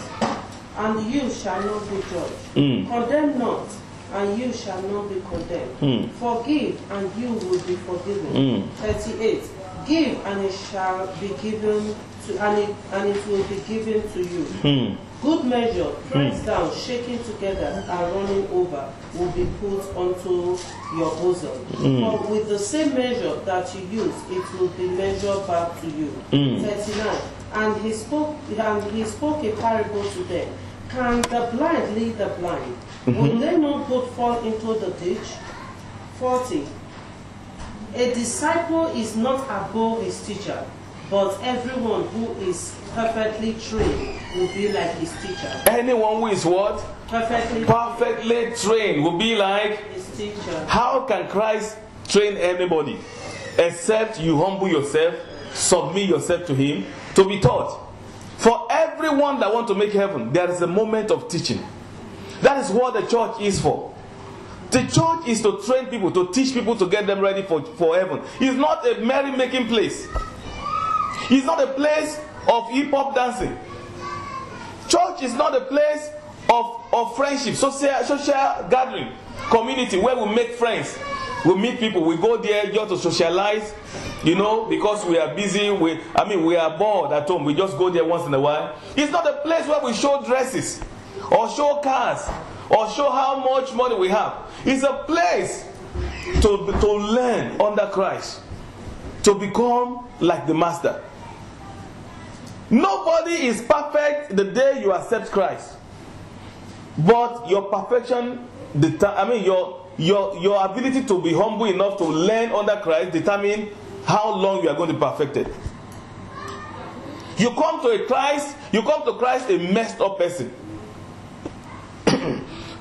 and you shall not be judged. Condemn not, and you shall not be condemned. Forgive, and you will be forgiven. 38. Give, and it shall be given to, and it will be given to you. Good measure, pressed down, shaken together, and running over, will be put onto your bosom. For with the same measure that you use, it will be measured back to you. 39. And he spoke a parable to them. Can the blind lead the blind? Will they not both fall into the ditch? 40. A disciple is not above his teacher, but everyone who is perfectly trained will be like his teacher. Anyone who is what? Perfectly trained will be like his teacher. How can Christ train anybody? Except you humble yourself, submit yourself to him, to be taught. For everyone that wants to make heaven, there is a moment of teaching. That is what the church is for. The church is to train people, to teach people, to get them ready for heaven. It's not a merry-making place. It's not a place of hip-hop dancing. Church is not a place of friendship, social gathering, community where we make friends. We meet people, we go there just to socialize, because we are busy, we are bored at home, we just go there once in a while. It's not a place where we show dresses, or show cars, or show how much money we have. It's a place to learn under Christ, to become like the Master. Nobody is perfect the day you accept Christ. But your perfection, your ability to be humble enough to learn under Christ determine how long you are going to be perfected. You come to Christ a messed up person.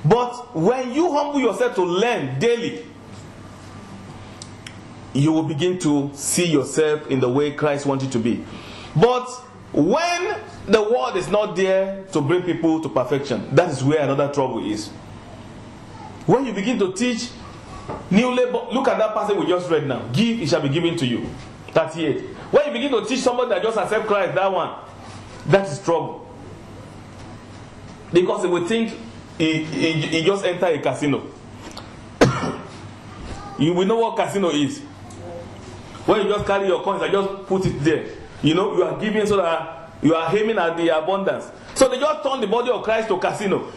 But when you humble yourself to learn daily, you will begin to see yourself in the way Christ wants you to be. But when the word is not there to bring people to perfection, that is where another trouble is. When you begin to teach new labor, look at that passage we just read now. Give, it shall be given to you. 38. When you begin to teach somebody that just accept Christ, that one, that is trouble. Because they will think he just enter a casino. You will know what casino is. When you just carry your coins and just put it there. You are giving so that you are aiming at the abundance. So they just turn the body of Christ to casino.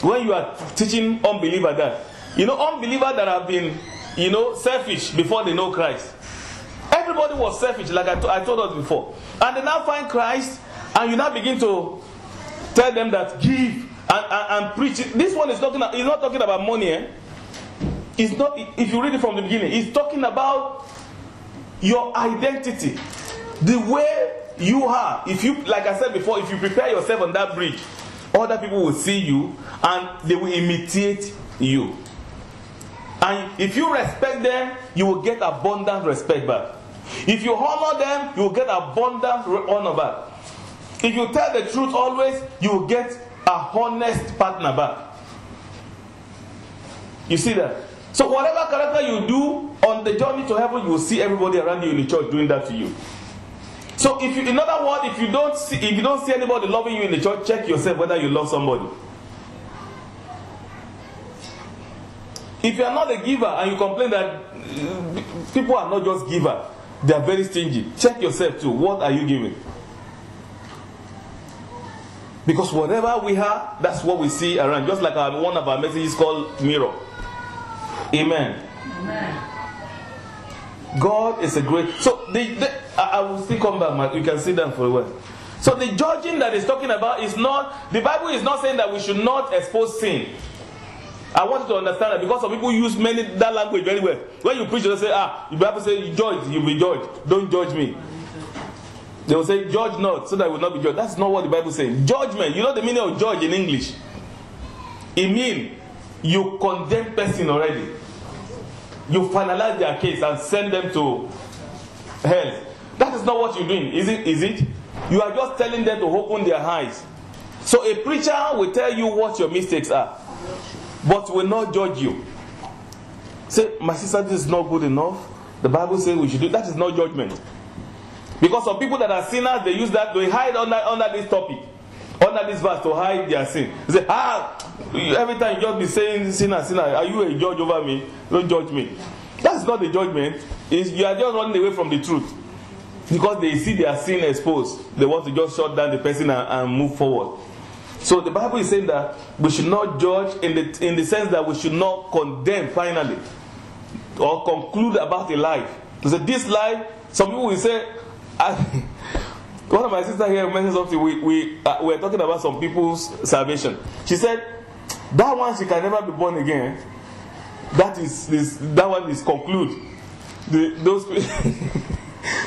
When you are teaching unbelievers that. Unbelievers that have been, selfish before they know Christ. Everybody was selfish, like I told us before. And they now find Christ, and you now begin to tell them that give and preach it. This one is not talking about money. It's not. If you read it from the beginning, it's talking about your identity, the way you are. If you, like I said before, if you prepare yourself on that bridge, other people will see you and they will imitate you. And if you respect them, you will get abundant respect back. If you honor them, you will get abundant honor back. If you tell the truth always, you will get a honest partner back. You see that? So whatever character you do on the journey to heaven, you will see everybody around you in the church doing that to you. So in other words, if you don't see anybody loving you in the church, check yourself whether you love somebody. If you are not a giver and you complain that people are not just givers, they are very stingy, check yourself too. What are you giving? Because whatever we have, that's what we see around. Just like one of our messages called Mirror. Amen. Amen. God is a great... So, I will still come back. You can sit down for a while. So, the judging that is talking about is not... The Bible is not saying that we should not expose sin. I want you to understand that because some people use that language very well. When you preach, they'll say, the Bible says, judge, you'll be judged. Don't judge me. They will say, judge not, so that I will not be judged. That's not what the Bible says. Judgment, you know the meaning of judge in English? It means you condemn person already. You finalize their case and send them to hell. That is not what you're doing, is it? You are just telling them to open their eyes. So a preacher will tell you what your mistakes are, but will not judge you. Say, my sister, this is not good enough. The Bible says we should do. That is not judgment. Because some people that are sinners, they use that, they hide under this topic, under this verse to hide their sin. They say, every time you just be saying sinner, sinner, are you a judge over me? Don't judge me. That's not the judgment. You are just running away from the truth. Because they see their sin exposed. They want to just shut down the person and move forward. So the Bible is saying that we should not judge in the sense that we should not condemn finally or conclude about a life. To say this life, some people will say, one of my sisters here mentioned something. We were talking about some people's salvation. She said, that one she can never be born again. That one is conclude. Those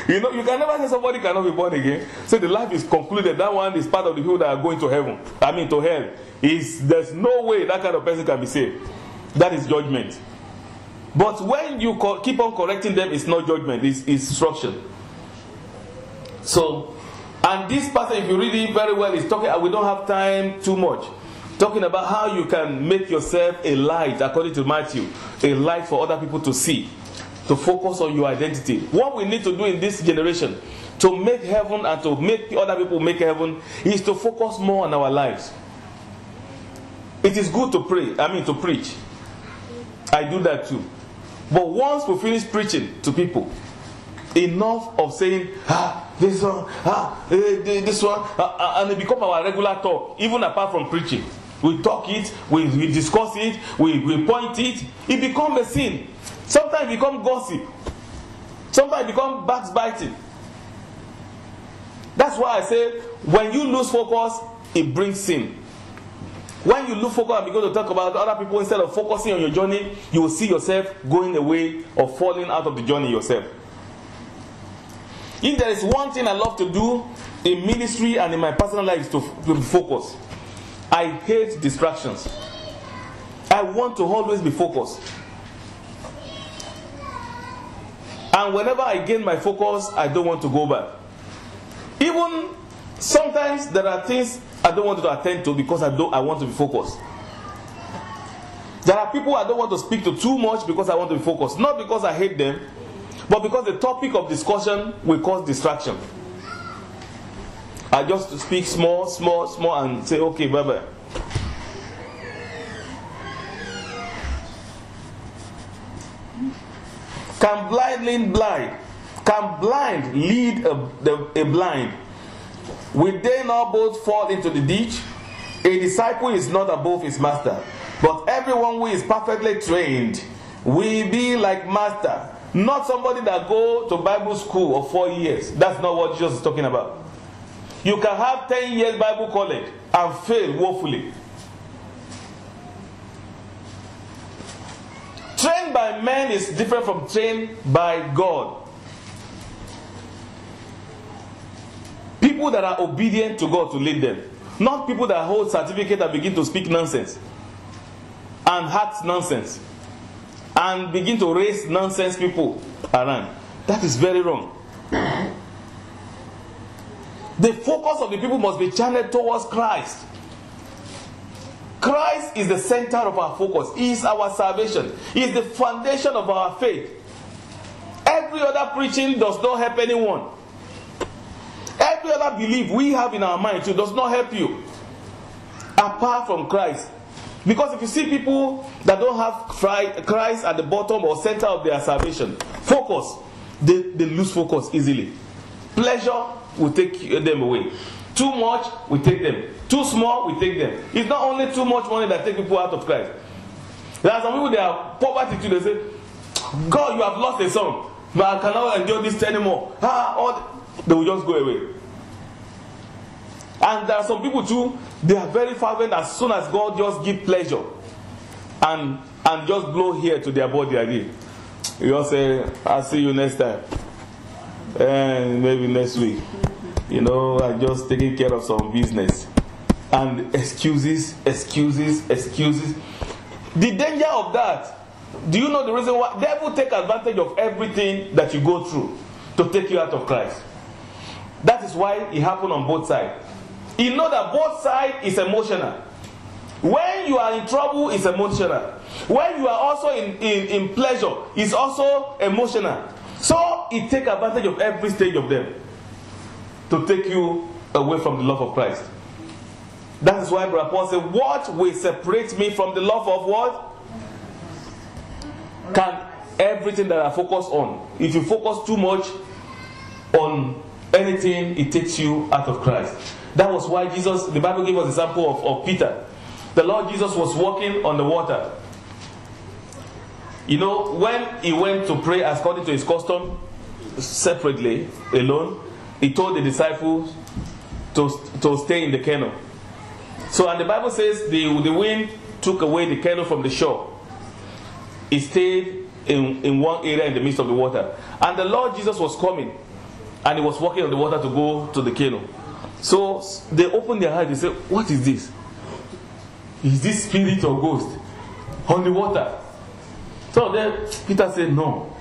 you know, you can never say somebody cannot be born again. So the life is concluded. That one is part of the people that are going to heaven. I mean to hell. There's no way that kind of person can be saved. That is judgment. But when you keep on correcting them, it's not judgment, it's instruction. So, and this passage, if you read it very well, is talking, we don't have time too much, talking about how you can make yourself a light, according to Matthew, a light for other people to see, to focus on your identity. What we need to do in this generation to make heaven and to make other people make heaven is to focus more on our lives. It is good to pray, to preach. I do that too. But once we finish preaching to people, enough of saying, this one, this one, and it become our regular talk, even apart from preaching. We talk it, we discuss it, we point it. It becomes a sin. Sometimes it becomes gossip. Sometimes it becomes backbiting. That's why I say, when you lose focus, it brings sin. When you lose focus and begin to talk about other people instead of focusing on your journey, you will see yourself going away or falling out of the journey yourself. If there is one thing I love to do in ministry and in my personal life, is to focus. I hate distractions. I want to always be focused. And whenever I gain my focus, I don't want to go back. Even sometimes there are things I don't want to attend to because I want to be focused. There are people I don't want to speak to too much because I want to be focused. Not because I hate them, but because the topic of discussion will cause distraction. I just speak small, and say, okay, bye-bye. Can blind lead a blind? Will they not both fall into the ditch? A disciple is not above his master, but everyone who is perfectly trained will be like master. Not somebody that go to Bible school for 4 years. That's not what Jesus is talking about. You can have 10 years Bible college and fail woefully. Trained by men is different from trained by God. People that are obedient to God to lead them. Not people that hold certificate and begin to speak nonsense. And act nonsense. And begin to raise nonsense people around. That is very wrong. The focus of the people must be channeled towards Christ. Christ is the center of our focus. He is our salvation. He is the foundation of our faith. Every other preaching does not help anyone. Every other belief we have in our mind too does not help you. Apart from Christ. Because if you see people that don't have Christ at the bottom or center of their salvation, focus, they lose focus easily. Pleasure will take them away. Too much, we take them. Too small, we take them. It's not only too much money that take people out of Christ. There are some people, they are poverty too. They say, God, you have lost a son, but I cannot endure this anymore. They will just go away. And there are some people too, they are very fervent as soon as God just give pleasure and just blow here to their body again. You just say, I'll see you next time. And maybe next week. You know, I'm just taking care of some business. And excuses. The danger of that, do you know the reason why? The devil take advantage of everything that you go through to take you out of Christ. That is why it happened on both sides. You know that both sides is emotional. When you are in trouble, it's emotional. When you are also in pleasure, it's also emotional. So it takes advantage of every stage of them to take you away from the love of Christ. That is why Brother Paul said, what will separate me from the love of what? Can everything that I focus on. If you focus too much on anything, it takes you out of Christ. That was why Jesus, the Bible gave us an example of Peter. The Lord Jesus was walking on the water. You know, when he went to pray according to his custom, separately, alone, he told the disciples to stay in the canoe. So, and the Bible says the wind took away the canoe from the shore, it stayed in one area in the midst of the water. And the Lord Jesus was coming, and he was walking on the water to go to the canoe. So they opened their eyes. They said, "What is this? Is this spirit or ghost on the water?" So then Peter said, "No.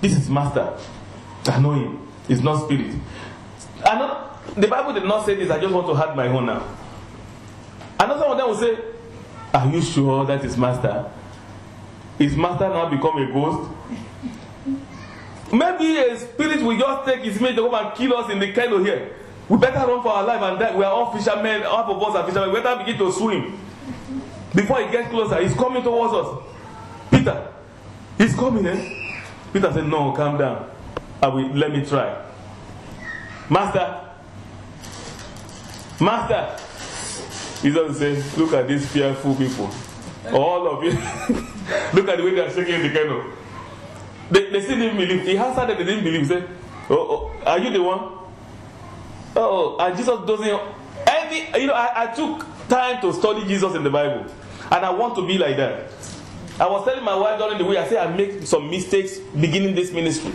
This is Master. I know him. It's not spirit." The Bible did not say this. I just want to add my own now. Another one of them will say, "Are you sure that is Master? Is Master now become a ghost? Maybe a spirit will just take his mate to come and kill us in the canoe here. We better run for our life and die. We are all fishermen. Half of us are fishermen. We better begin to swim before he gets closer. He's coming towards us. Peter, he's coming, eh?" Peter said, "No, calm down. Let me try. Master. Jesus said, "Look at these fearful people. All of you." Look at the way they are shaking the canoe. They still didn't believe. He answered that they didn't believe. He said, "Oh, are you the one?" Oh, and Jesus doesn't. I took time to study Jesus in the Bible, and I want to be like that. I was telling my wife during the week, I said I make some mistakes beginning this ministry,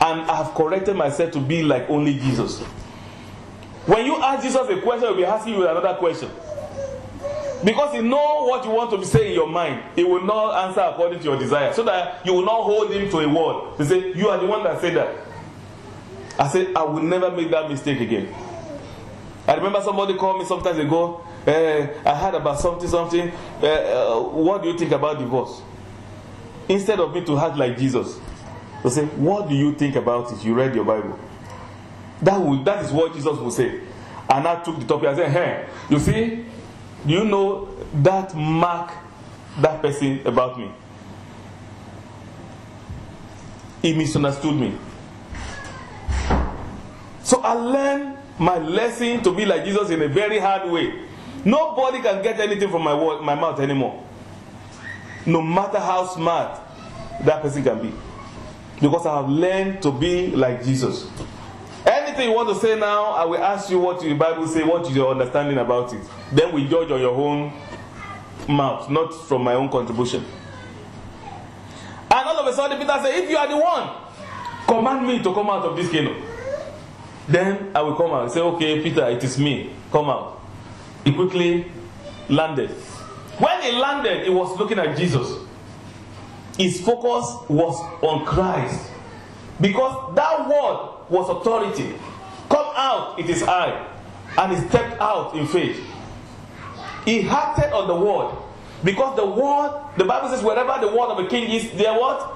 and I have corrected myself to be like only Jesus. When you ask Jesus a question, he'll be asking you another question. Because he knows what you want to say in your mind. He will not answer according to your desire. So that you will not hold him to a word. He say, "You are the one that said that." I said, I will never make that mistake again. I remember somebody called me sometimes ago. I heard about something. What do you think about divorce? Instead of me to act like Jesus, they say, "What do you think about it? You read your Bible." That is what Jesus will say. And I took the topic and said, "Hey, you see, do you know that mark that person about me? He misunderstood me." So I learned my lesson to be like Jesus in a very hard way. Nobody can get anything from my mouth anymore. No matter how smart that person can be. Because I have learned to be like Jesus. Anything you want to say now, I will ask you what the Bible says, what is your understanding about it. Then we judge on your own mouth, not from my own contribution. And all of a sudden Peter said, "If you are the one, command me to come out of this canoe." Then I will come out and say, "Okay, Peter, it is me. Come out." He quickly landed. When he landed, he was looking at Jesus. His focus was on Christ. Because that word was authority. Come out, it is I. And he stepped out in faith. He acted on the word. Because the word, the Bible says, wherever the word of a king is, there what?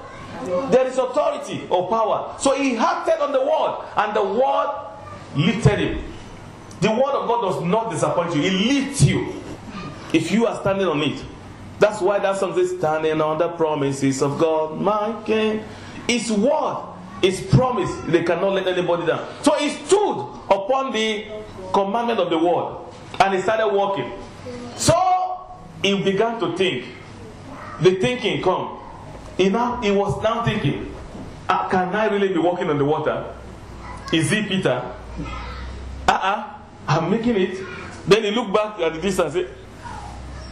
There is authority or power. So he acted on the word. And the word lifted him. The word of God does not disappoint you. It lifts you. If you are standing on it. That's why that song says, "Standing on the promises of God, my King." His word, his promise, they cannot let anybody down. So he stood upon the commandment of the word. And he started walking. So he began to think. The thinking come. He was now thinking, can I really be walking on the water? Is it Peter? I'm making it. Then he looked back at the distance and said,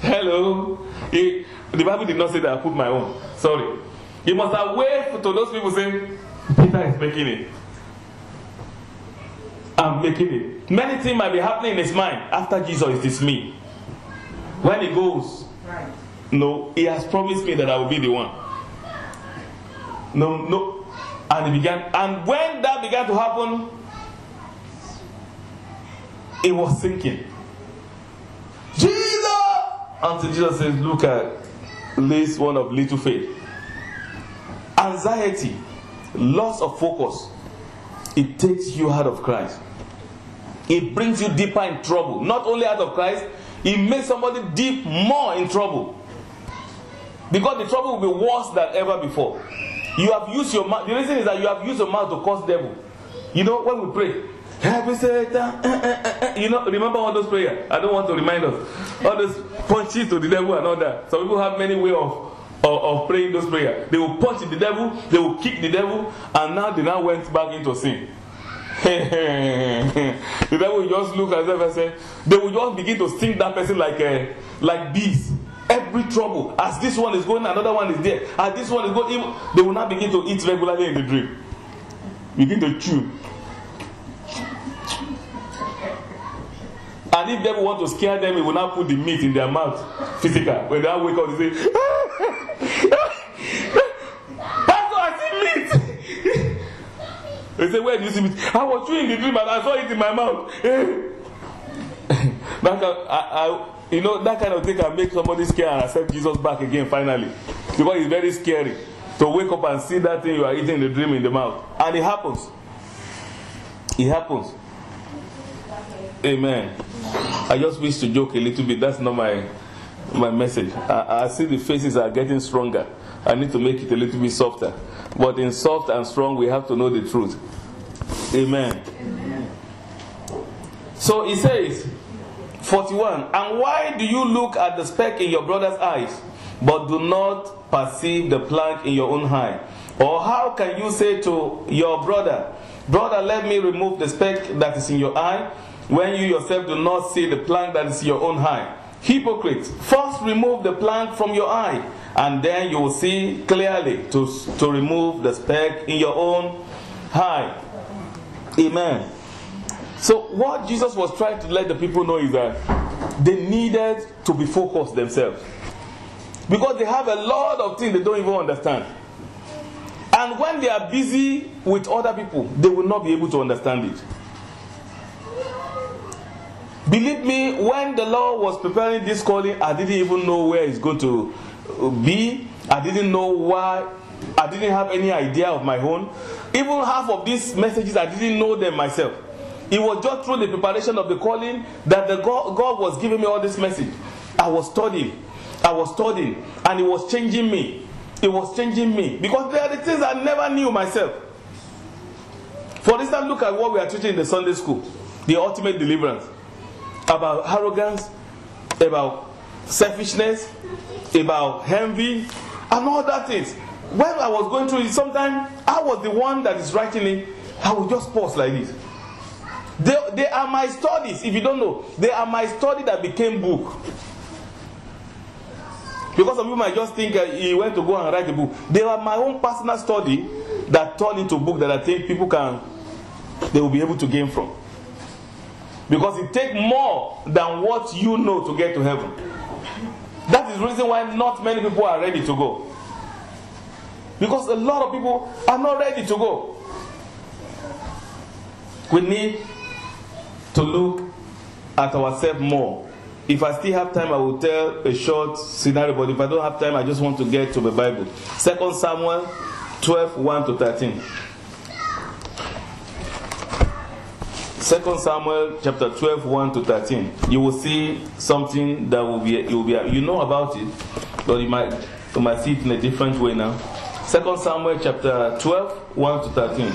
"Hello." The Bible did not say that I put my own. Sorry. He must have waved to those people saying, "Peter is making it. I'm making it." Many things might be happening in his mind after Jesus. It is me. When he goes, no, he has promised me that I will be the one. No. And when that began to happen, it was sinking. Jesus! Until Jesus says, "Look at this one of little faith." Anxiety, loss of focus, it takes you out of Christ. It brings you deeper in trouble. Not only out of Christ, it makes somebody deep more in trouble. Because the trouble will be worse than ever before. You have used your mouth. The reason is that you have used your mouth to curse devil. You know, when we pray, "Help me, Satan." Remember all those prayers? I don't want to remind us. All those punches to the devil and all that. Some people have many ways of praying those prayers. They will punch the devil, they will kick the devil, and now they went back into sin. The devil will just look at them and say, they will just begin to sting that person like bees. Every trouble, as this one is going, another one is there. As this one is going, they will not begin to eat regularly in the dream. Begin to chew. And if devil want to scare them, he will not put the meat in their mouth, physical. When they wake up, they say, Pastor, I see meat. They say, where do you see meat? I was chewing the dream and I saw it in my mouth. That kind of thing can make somebody scared and accept Jesus back again finally. Because it's very scary to wake up and see that thing you are eating in the dream in the mouth. And it happens. It happens. Amen. I just wish to joke a little bit. That's not my message. I see the faces are getting stronger. I need to make it a little bit softer. But in soft and strong, we have to know the truth. Amen. Amen. So he says, 41. And why do you look at the speck in your brother's eyes, but do not perceive the plank in your own eye? Or how can you say to your brother, brother, let me remove the speck that is in your eye, when you yourself do not see the plank that is in your own eye? Hypocrite, first remove the plank from your eye, and then you will see clearly to remove the speck in your own eye. Amen. So what Jesus was trying to let the people know is that they needed to be focused themselves. Because they have a lot of things they don't even understand. And when they are busy with other people, they will not be able to understand it. Believe me, when the Lord was preparing this calling, I didn't even know where it's going to be. I didn't know why. I didn't have any idea of my own. Even half of these messages, I didn't know them myself. It was just through the preparation of the calling that God was giving me all this message. I was studying, and it was changing me. It was changing me. Because there are the things I never knew myself. For instance, look at what we are teaching in the Sunday school. The ultimate deliverance. About arrogance, about selfishness, about envy, and all that things. When I was going through it, sometimes I was the one that is writing it. I would just pause like this. They are my studies. If you don't know, they are my study that became book. Because some people might just think he went to go and write a book. They are my own personal study that turned into book that I think people they will be able to gain from. Because it takes more than what you know to get to heaven. That is the reason why not many people are ready to go. Because a lot of people are not ready to go. We need to look at ourselves more. If I still have time, I will tell a short scenario. But if I don't have time, I just want to get to the Bible. 2 Samuel 12, 1 to 13. 2 Samuel chapter 12, 1 to 13. You will see something that will be you know about it, but you might see it in a different way now. 2 Samuel chapter 12, 1 to 13.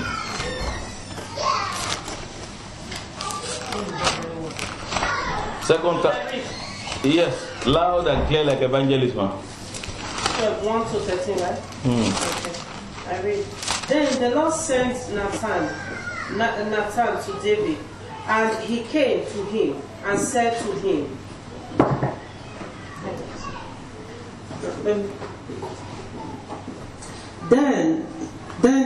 Yes, loud and clear like evangelist, man. 1 to 13, right? Okay. I read. Then the Lord sent Nathan to David, and he came to him and said to him, Then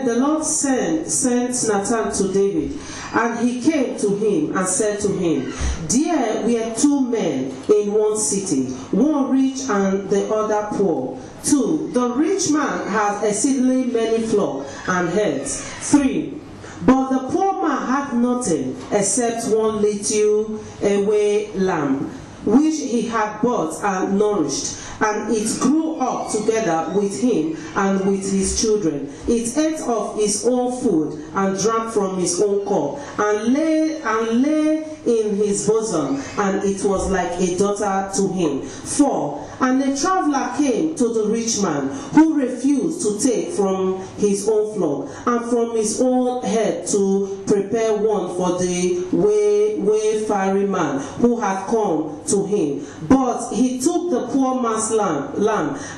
the Lord sent Nathan to David, and he came to him and said to him, There were two men in one city, one rich and the other poor. 2. The rich man had exceedingly many flocks and herds. 3. But the poor man had nothing except one little away lamb, which he had bought and nourished, and it grew up together with him and with his children. It ate of his own food and drank from his own cup, and lay in his bosom, and it was like a daughter to him. 4. And a traveler came to the rich man, who refused to take from his own flock and from his own head to prepare one for the wayfaring man who had come to him. But he took the poor man's lamb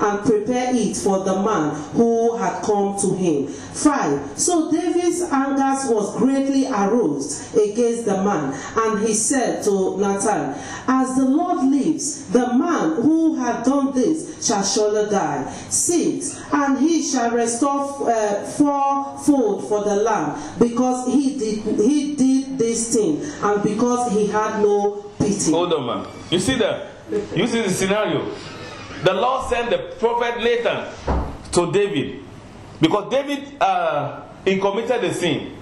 and prepared it for the man who had come to him. 5. So David's anger was greatly aroused against the man, and he said to Nathan, As the Lord lives, the man who had done this shall surely die. 6. And he shall restore fourfold for the lamb, because he did this thing, and because he had no pity. Hold on, man. You see that? You see the scenario. The Lord sent the prophet Nathan to David, because David he committed a sin.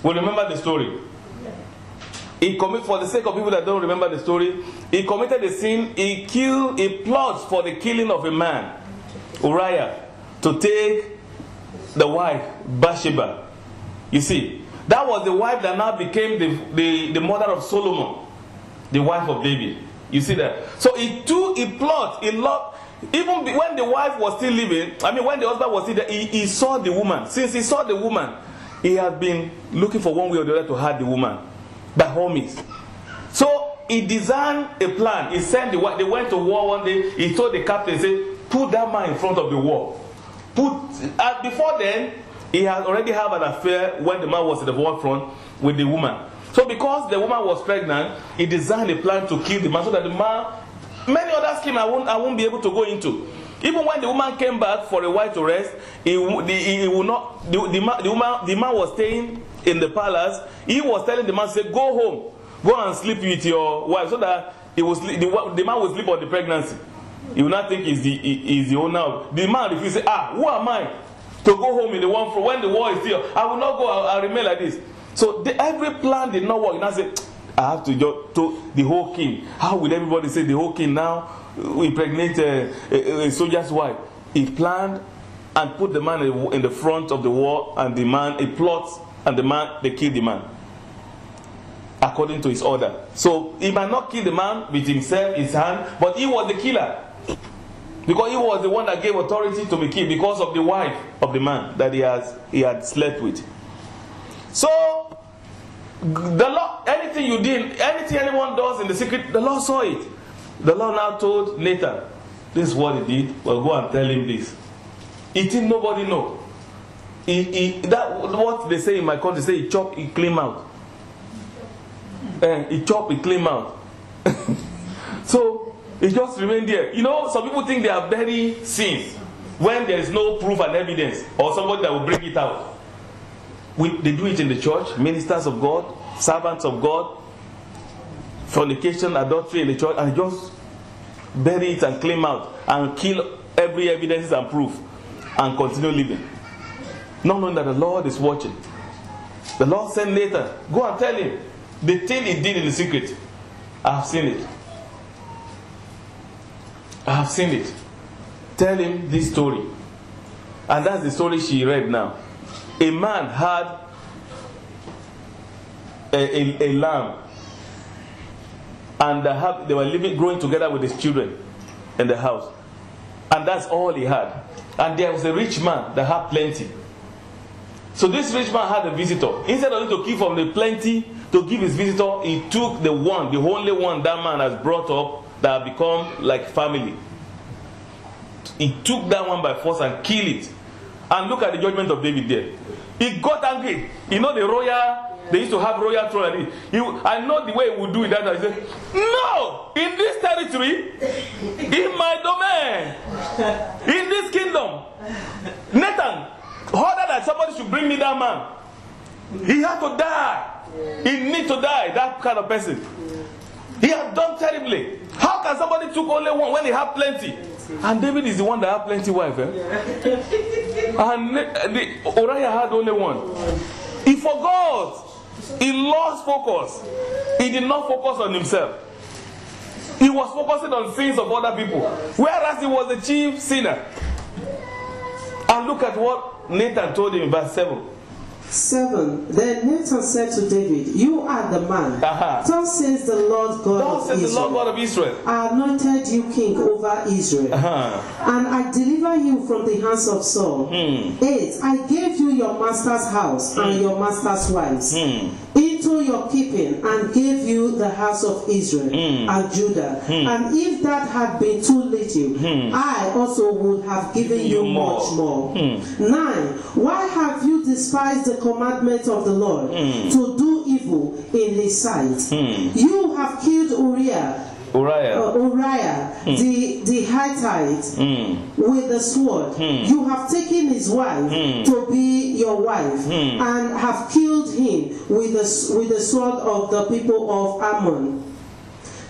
We remember the story. For the sake of people that don't remember the story, he committed a sin. He plots for the killing of a man, Uriah, to take the wife Bathsheba. You see, that was the wife that now became the mother of Solomon, the wife of David. You see that? So even when the wife was still living, when the husband was still there, he saw the woman. Since he saw the woman, he had been looking for one way or the other to hurt the woman by all means. So he designed a plan. He sent the wife. They went to war one day. He told the captain, he said, put that man in front of the wall. Before then, he had already had an affair when the man was at the war front with the woman. So because the woman was pregnant, he designed a plan to kill the man, so that the man, many other schemes I won't be able to go into. Even when the woman came back for a while to rest, the man was staying in the palace. He was telling the man, say, go home, go and sleep with your wife, so that the man will sleep on the pregnancy. He will not think he's the owner. The man refused, say, who am I to go home in the one front when the war is still? I will not go, I'll remain like this. So every plan did not work. And I said, I have to the whole king. How will everybody say the whole king now impregnate a soldier's wife? He planned and put the man in the front of the war, and the man, he plots, and they kill the man according to his order. So he might not kill the man with himself, his hand, but he was the killer, because he was the one that gave authority to be killed because of the wife of the man that he had slept with. So the Lord, anything you did, anything anyone does in the secret, the Lord saw it. The Lord now told Nathan, this is what he did. Well, go and tell him this. He didn't nobody know. What they say in my country, say he chop, he clean out. He chop, he clean out. So it just remained there. You know, some people think they are burying sins when there is no proof and evidence, or somebody that will bring it out. They do it in the church, ministers of God, servants of God, fornication, adultery in the church, and just bury it and claim out and kill every evidence and proof and continue living, not knowing that the Lord is watching. The Lord sent Nathan, go and tell him the thing he did in the secret. I have seen it. I have seen it. Tell him this story. And that's the story she read now. A man had a lamb, and they were growing together with his children in the house, and that's all he had. And there was a rich man that had plenty. So this rich man had a visitor. Instead of him to keep from the plenty to give his visitor, he took the only one that man has brought up that had become like family. He took that one by force and killed it. And look at the judgment of David there. He got angry. You know they used to have royal throne. I know the way he would do it. That he said, no, in this territory, in my domain, in this kingdom, Nathan ordered that somebody should bring me that man. He had to die. He need to die, that kind of person. He had done terribly. How can somebody took only one when he had plenty? And David is the one that had plenty wife. And Uriah had only one. He forgot. He lost focus. He did not focus on himself. He was focusing on sins of other people, whereas he was the chief sinner. And look at what Nathan told him in verse 7. 7. Then Nathan said to David, "You are the man. Thus says the Lord God of Israel. I anointed you king over Israel, and I deliver you from the hands of Saul. 8. I gave you your master's house and your master's wives into your keeping, and gave you the house of Israel and Judah. And if that had been too little, I also would have given you much more." 9. Why have you despised the commandment of the Lord to do evil in his sight? You have killed Uriah the Hittite with the sword. You have taken his wife to be your wife, and have killed him with the sword of the people of Ammon.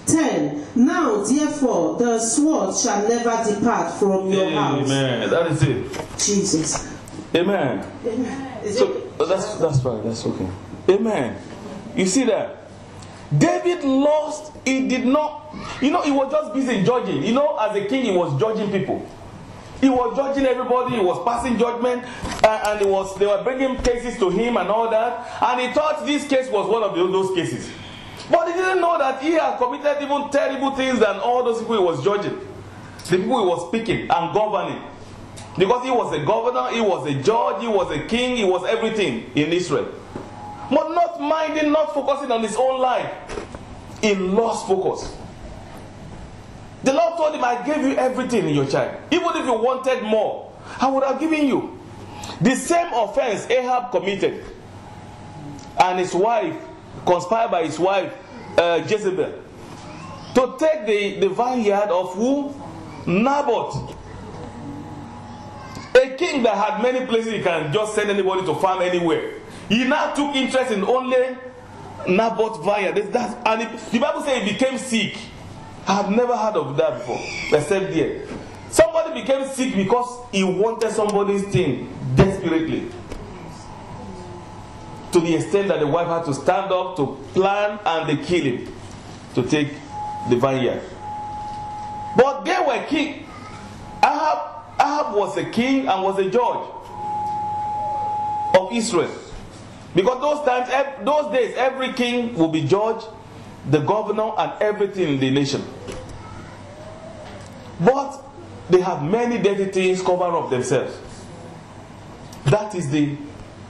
10. Now therefore the sword shall never depart from your house. Amen. That is it. Jesus. Amen. So that's right. That's okay. Amen. You see that? David lost. He did not. He was just busy judging. As a king, he was judging people. He was judging everybody. He was passing judgment, and they were bringing cases to him and all that. And he thought this case was one of those cases. But he didn't know that he had committed even terrible things than all those people he was judging. The people he was speaking and governing. Because he was a governor, he was a judge, he was a king, he was everything in Israel. But not minding, not focusing on his own life. He lost focus. The Lord told him, "I gave you everything in your child. Even if you wanted more, I would have given you." The same offense Ahab committed. And his wife, conspired by his wife, Jezebel, to take the vineyard of who? Naboth. A king that had many places he can just send anybody to farm anywhere. He now took interest in only Naboth's vineyard. And the Bible says he became sick. I have never heard of that before, except here. Somebody became sick because he wanted somebody's thing desperately. To the extent that the wife had to stand up to plan and they kill him to take the vineyard. But they were king. Ahab was a king and was a judge of Israel. Because those days, every king will be judge, the governor, and everything in the nation. But they have many dirty things cover up themselves. That is the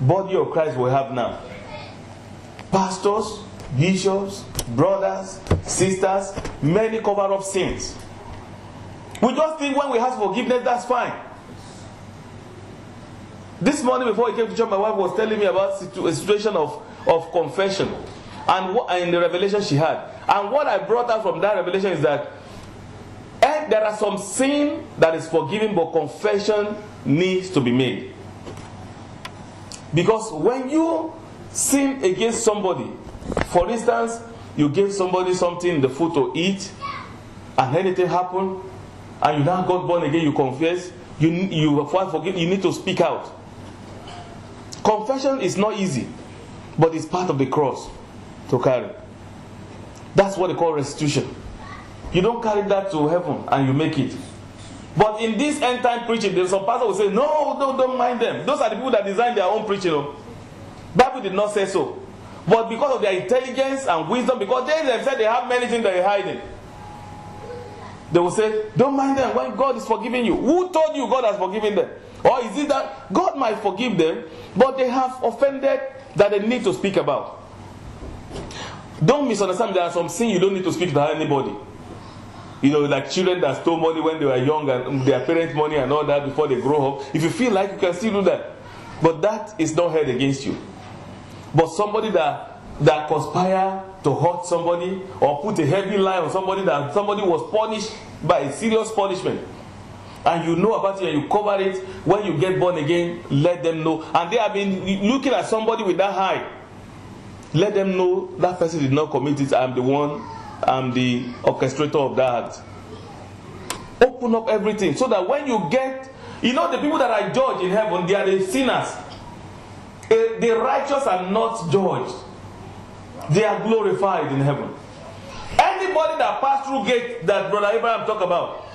body of Christ we have now. Pastors, bishops, brothers, sisters, many cover up sins. We just think when we ask forgiveness, that's fine. This morning before I came to church, my wife was telling me about a situation of confession and in the revelation she had. And what I brought out from that revelation is that there are some sin that is forgiven, but confession needs to be made. Because when you sin against somebody, for instance, you gave somebody something in the food to eat, and anything happened, and you now got born again, you confess, you forgive, you need to speak out. Confession is not easy, but it's part of the cross to carry. That's what they call restitution. You don't carry that to heaven and you make it. But in this end time preaching, there's some pastor will say, no, don't mind them. Those are the people that design their own preaching. Bible did not say so. But because of their intelligence and wisdom, because they themselves, they have many things that they're hiding, they will say, don't mind them when God is forgiving you. Who told you God has forgiven them? Or is it that God might forgive them, but they have offended that they need to speak about? Don't misunderstand. There are some sins you don't need to speak to anybody. Like children that stole money when they were young and their parents' money and all that before they grow up. If you feel like you can still do that. But that is not held against you. But somebody that conspire to hurt somebody or put a heavy lie on somebody, that somebody was punished by a serious punishment, and you know about it and you cover it, when you get born again, let them know. And they have been looking at somebody with that high. Let them know that person did not commit it. I'm the orchestrator of that. Open up everything so that when you get, the people that are judged in heaven, they are the sinners. The righteous are not judged. They are glorified in heaven. Anybody that passed through gate that Brother Abraham talked about,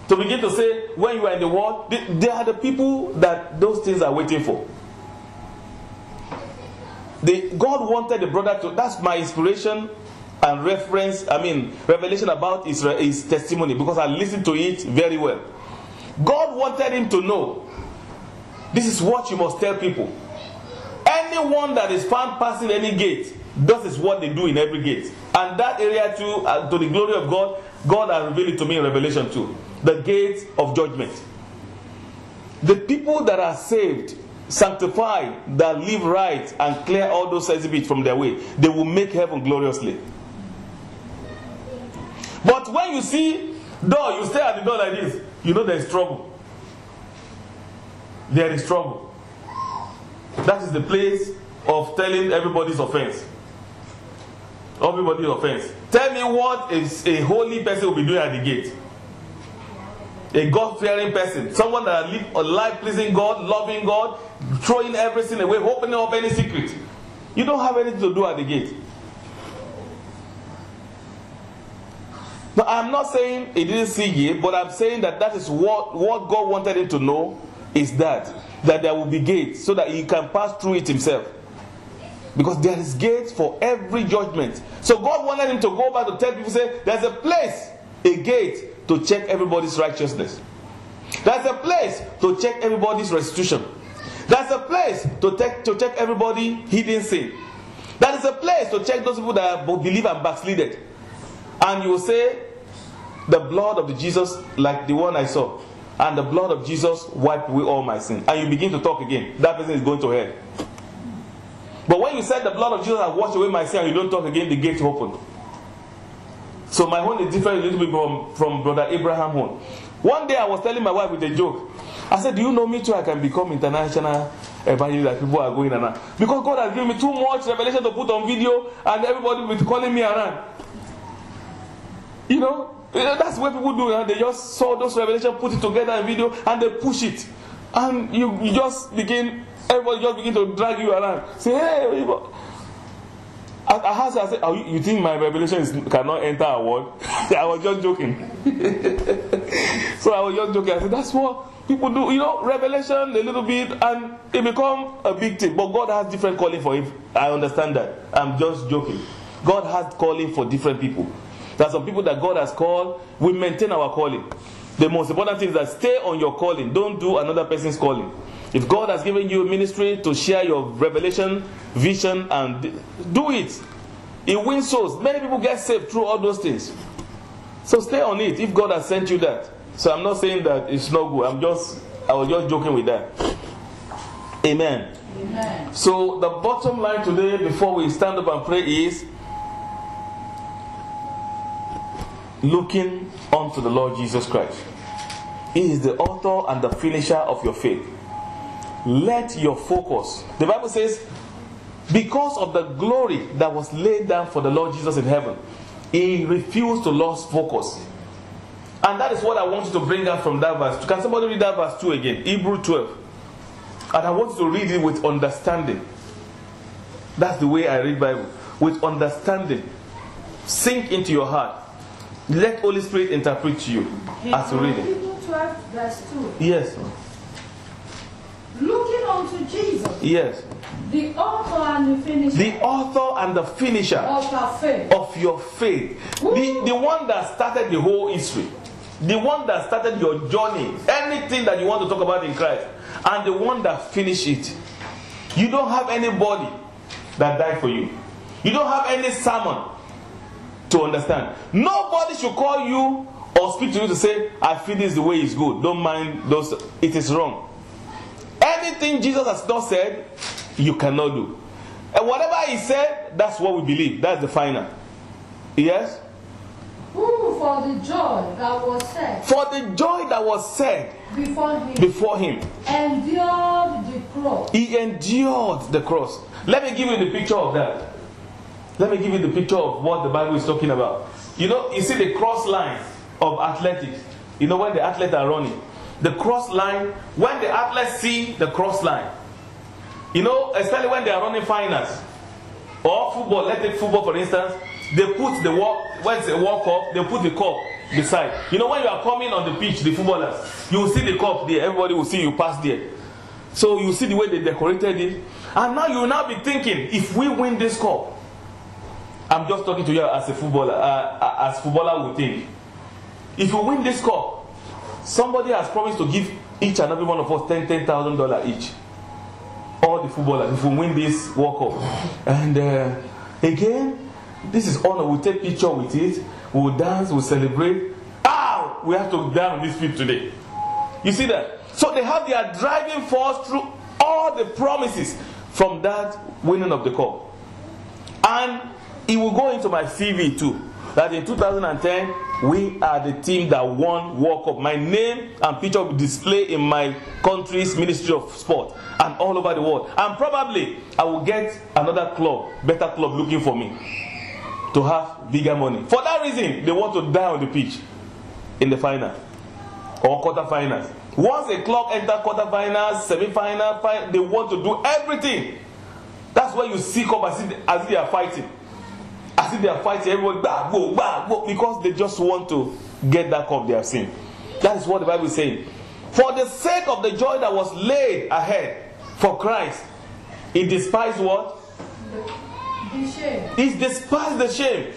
to begin to say, when you are in the world, they are the people that those things are waiting for. God wanted the brother to, that's my inspiration and revelation about his testimony, because I listened to it very well. God wanted him to know, this is what you must tell people. Anyone that is found passing any gate, that is what they do in every gate. And that area too, to the glory of God, God has revealed it to me in Revelation 2. The gate of judgment. The people that are saved, sanctified, that live right and clear all those exhibits from their way, they will make heaven gloriously. But when you see door, you stay at the door like this, you know there is trouble. There is trouble. That is the place of telling everybody's offense. Everybody's offense. Tell me what is a holy person will be doing at the gate. A God-fearing person. Someone that lives a life pleasing God, loving God, throwing everything away, opening up any secret. You don't have anything to do at the gate. Now, I'm not saying he didn't see it, but I'm saying that is what God wanted him to know, is that there will be gates so that he can pass through it himself. Because there is gates for every judgment. So God wanted him to go back to tell people, say, there's a place, a gate, to check everybody's righteousness. There's a place to check everybody's restitution. There's a place to check everybody hidden sin. There is a place to check those people that believe and backslided. And you will say, the blood of Jesus, like the one I saw, and the blood of Jesus wiped away all my sin. And you begin to talk again. That person is going to hell. But when you said the blood of Jesus has washed away my sin and you don't talk again, the gate opened. So my own is different a little bit from Brother Abraham own. One day I was telling my wife with a joke. I said, do you know me too? I can become international evangelist that people are going around. Because God has given me too much revelation to put on video and everybody will be calling me around. You know, that's what people do. They just saw those revelations, put it together in video, and they push it. And you just begin, everybody just begin to drag you around. Say, hey, I said, oh, you think my revelation cannot enter a word? I was just joking. So I was just joking. I said, that's what people do. You know, revelation a little bit, and it become a big thing. But God has different calling for him. I understand that. I'm just joking. God has calling for different people. There are some people that God has called. We maintain our calling. The most important thing is that stay on your calling. Don't do another person's calling. If God has given you a ministry to share your revelation, vision, and do it. It wins souls. Many people get saved through all those things. So stay on it if God has sent you that. So I'm not saying that it's not good. I was just joking with that. Amen. Amen. So the bottom line today, before we stand up and pray, is looking unto the Lord Jesus Christ. He is the author and the finisher of your faith. Let your focus. The Bible says, because of the glory that was laid down for the Lord Jesus in heaven, he refused to lose focus. And that is what I want you to bring out from that verse. Can somebody read that verse 2 again? Hebrew 12. And I want you to read it with understanding. That's the way I read Bible. With understanding. Sink into your heart. Let Holy Spirit interpret to you as you read it. Hebrew 12 verse 2. Yes. Looking unto Jesus. Yes. The author and the finisher. The author and the finisher of our faith. Of your faith. The one that started the whole history. The one that started your journey. Anything that you want to talk about in Christ. And the one that finished it. You don't have anybody that died for you. You don't have any sermon to understand. Nobody should call you or speak to you to say, I feel this the way is good. Don't mind those. It is wrong. Anything Jesus has not said, you cannot do. And whatever he said, that's what we believe. That's the final. Yes? Who for the joy that was set. For the joy that was set before him. Endured the cross. He endured the cross. Let me give you the picture of that. Let me give you the picture of what the Bible is talking about. You know, you see the cross line of athletics. You know when the athletes are running. The cross line, when the athletes see the cross line, you know, especially when they are running finals or football, let's take football for instance, they put the walk, when it's a walk up, they put the cup beside. You know, when you are coming on the pitch, the footballers, you will see the cup there, everybody will see you pass there. So you see the way they decorated it. And now you will now be thinking, if we win this cup, I'm just talking to you as a footballer, as footballer would think. If you win this cup, somebody has promised to give each and every one of us $10,000 each. All the footballers, if we win this World Cup. And again, this is honor. We'll take picture with it. We'll dance, we'll celebrate. We have to die on this field today. You see that? So they have their driving force through all the promises from that winning of the cup. And it will go into my CV too. That in 2010, we are the team that won World Cup. My name and picture will be displayed in my country's Ministry of Sport and all over the world. And probably I will get another club, better club looking for me to have bigger money. For that reason, they want to die on the pitch in the final or quarterfinals. Once a club enters quarterfinals, semi-final, final, they want to do everything. That's why you see cup as if they are fighting. As if they are fighting, everyone go, because they just want to get that cup they have seen. That is what the Bible is saying. For the sake of the joy that was laid ahead for Christ, he despised what? The shame. He despised the shame.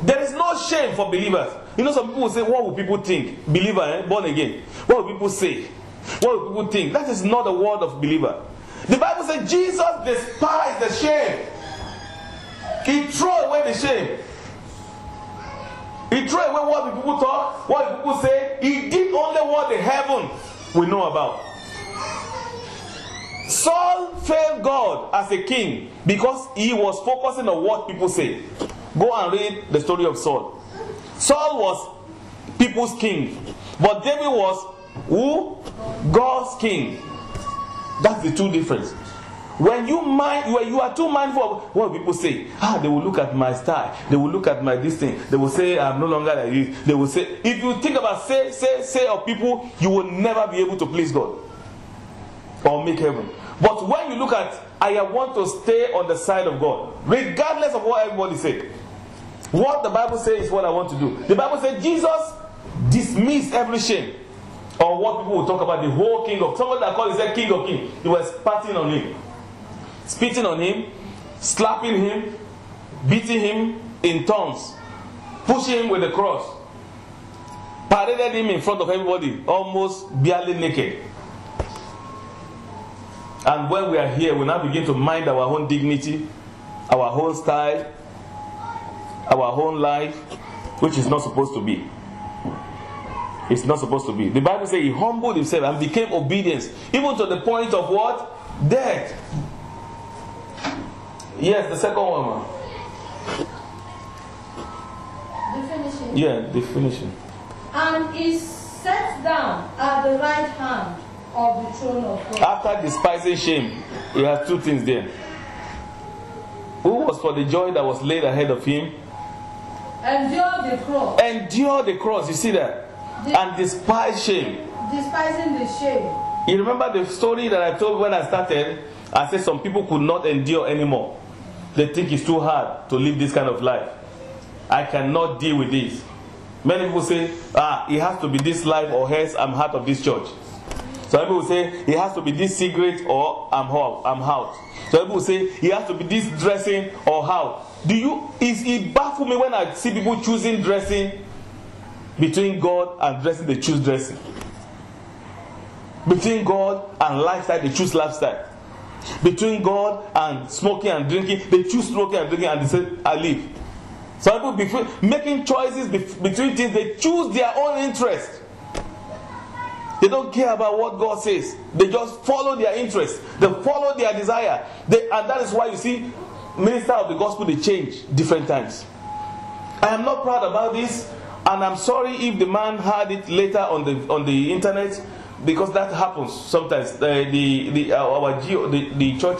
There is no shame for believers. You know, some people will say, what will people think? Believer, born again. What will people say? What will people think? That is not the word of believer. The Bible says Jesus despised the shame. He threw away the shame. He threw away what the people talk, what the people say. He did only what the heaven will know about. Saul failed God as a king because he was focusing on what people say. Go and read the story of Saul. Saul was people's king, but David was who? God's king. That's the two difference. When you are too mindful of what people say, they will look at my style, they will look at my this thing, they will say I'm no longer like this. They will say, if you think about say of people, you will never be able to please God or make heaven. But when you look at, I want to stay on the side of God, regardless of what everybody says. What the Bible says is what I want to do. The Bible says Jesus dismissed every shame. Or what people will talk about, the whole king of, somebody that called himself king of kings. He was spitting on him. Spitting on him, slapping him, beating him in tongues, pushing him with the cross, paraded him in front of everybody, almost barely naked. And when we are here, we now begin to mind our own dignity, our own style, our own life, which is not supposed to be. It's not supposed to be. The Bible says he humbled himself and became obedient, even to the point of what? Death. Yes, the second one. Definition. Yeah, definition. And is set down at the right hand of the throne of God. After despising shame, he has two things there. Who was for the joy that was laid ahead of him? Endure the cross. Endure the cross, you see that? And despise shame. Despising the shame. You remember the story that I told when I started? I said some people could not endure anymore. They think it's too hard to live this kind of life. I cannot deal with this. Many people say, it has to be this life or else I'm out of this church. Some people say, it has to be this cigarette or I'm out. Some people say, it has to be this dressing or how. It baffles me when I see people choosing dressing between God and dressing, they choose dressing. Between God and lifestyle, they choose lifestyle. Between God and smoking and drinking, they choose smoking and drinking and they say, I live. Some people making choices between things, they choose their own interest. They don't care about what God says. They just follow their interest. They follow their desire. And that is why you see ministers of the gospel, they change different times. I am not proud about this, and I'm sorry if the man had it later on the internet, because that happens sometimes. The church,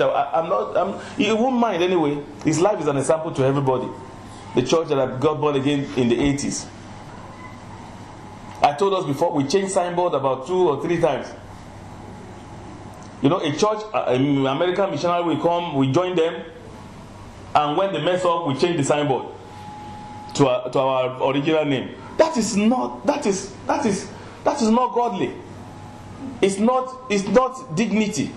he won't mind anyway. His life is an example to everybody. The church that got born again in the 80s. I told us before, we changed signboard about 2 or 3 times. You know, a church, American missionary will come, we join them, and when they mess up, we change the signboard to our original name. That is not godly. It's not dignity.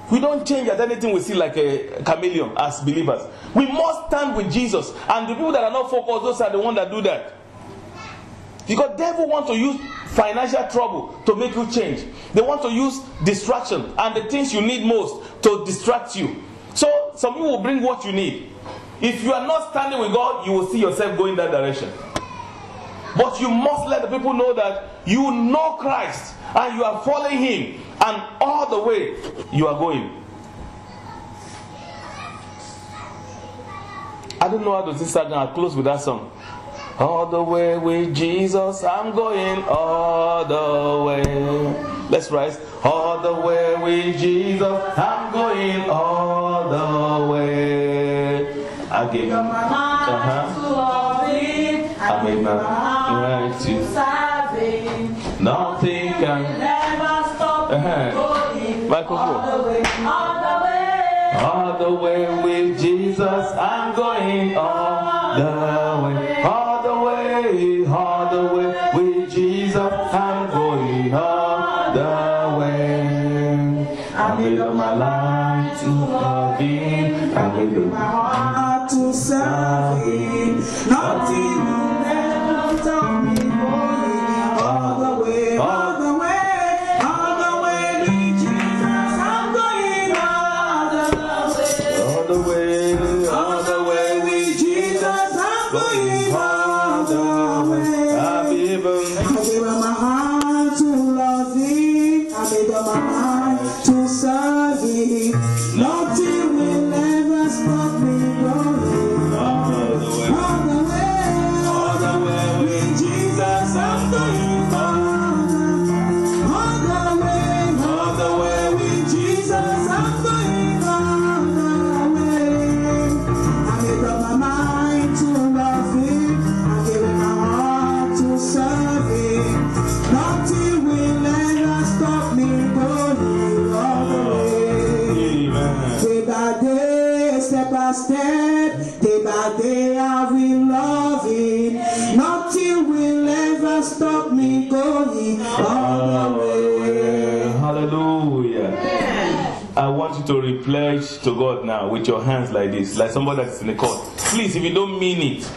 We don't change at anything we see like a chameleon as believers. We must stand with Jesus. And the people that are not focused, those are the ones that do that. Because devil want to use financial trouble to make you change. They want to use distraction and the things you need most to distract you. So some people will bring what you need. If you are not standing with God, you will see yourself going that direction. But you must let the people know that you know Christ and you are following Him, and all the way you are going. I don't know how to sing that. I'll close with that song. All the way with Jesus, I'm going all the way. Let's rise. All the way with Jesus, I'm going all the way. I give him my heart to love Him. I made my mind to serve Him. Nothing can never stop me going all the way, all the way. All the way with Jesus, I'm going all the way. All the way with Jesus, I'm going all the way. I made up my life to love Him. I made up my heart to serve Him. Nothing will ever stop me going all the way, all the way, all the way with Jesus. I'm going all the way. All the way with Jesus, I'm going all the way. I gave him my heart to love Him. I gave him my heart to serve Him. Nothing will ever stop me going all the way with Jesus. I'm going all the way with Jesus. I'm going all the way. I made up my mind to love Him. I gave Him my heart to serve Him. Nothing will ever stop me going all the way. Day by day, step by step, day by day I will love Him. Nothing will ever stop me going all the way. Hallelujah. I want you to repledge to God now with your hands like this, like somebody that's in the court. Please, if you don't mean it,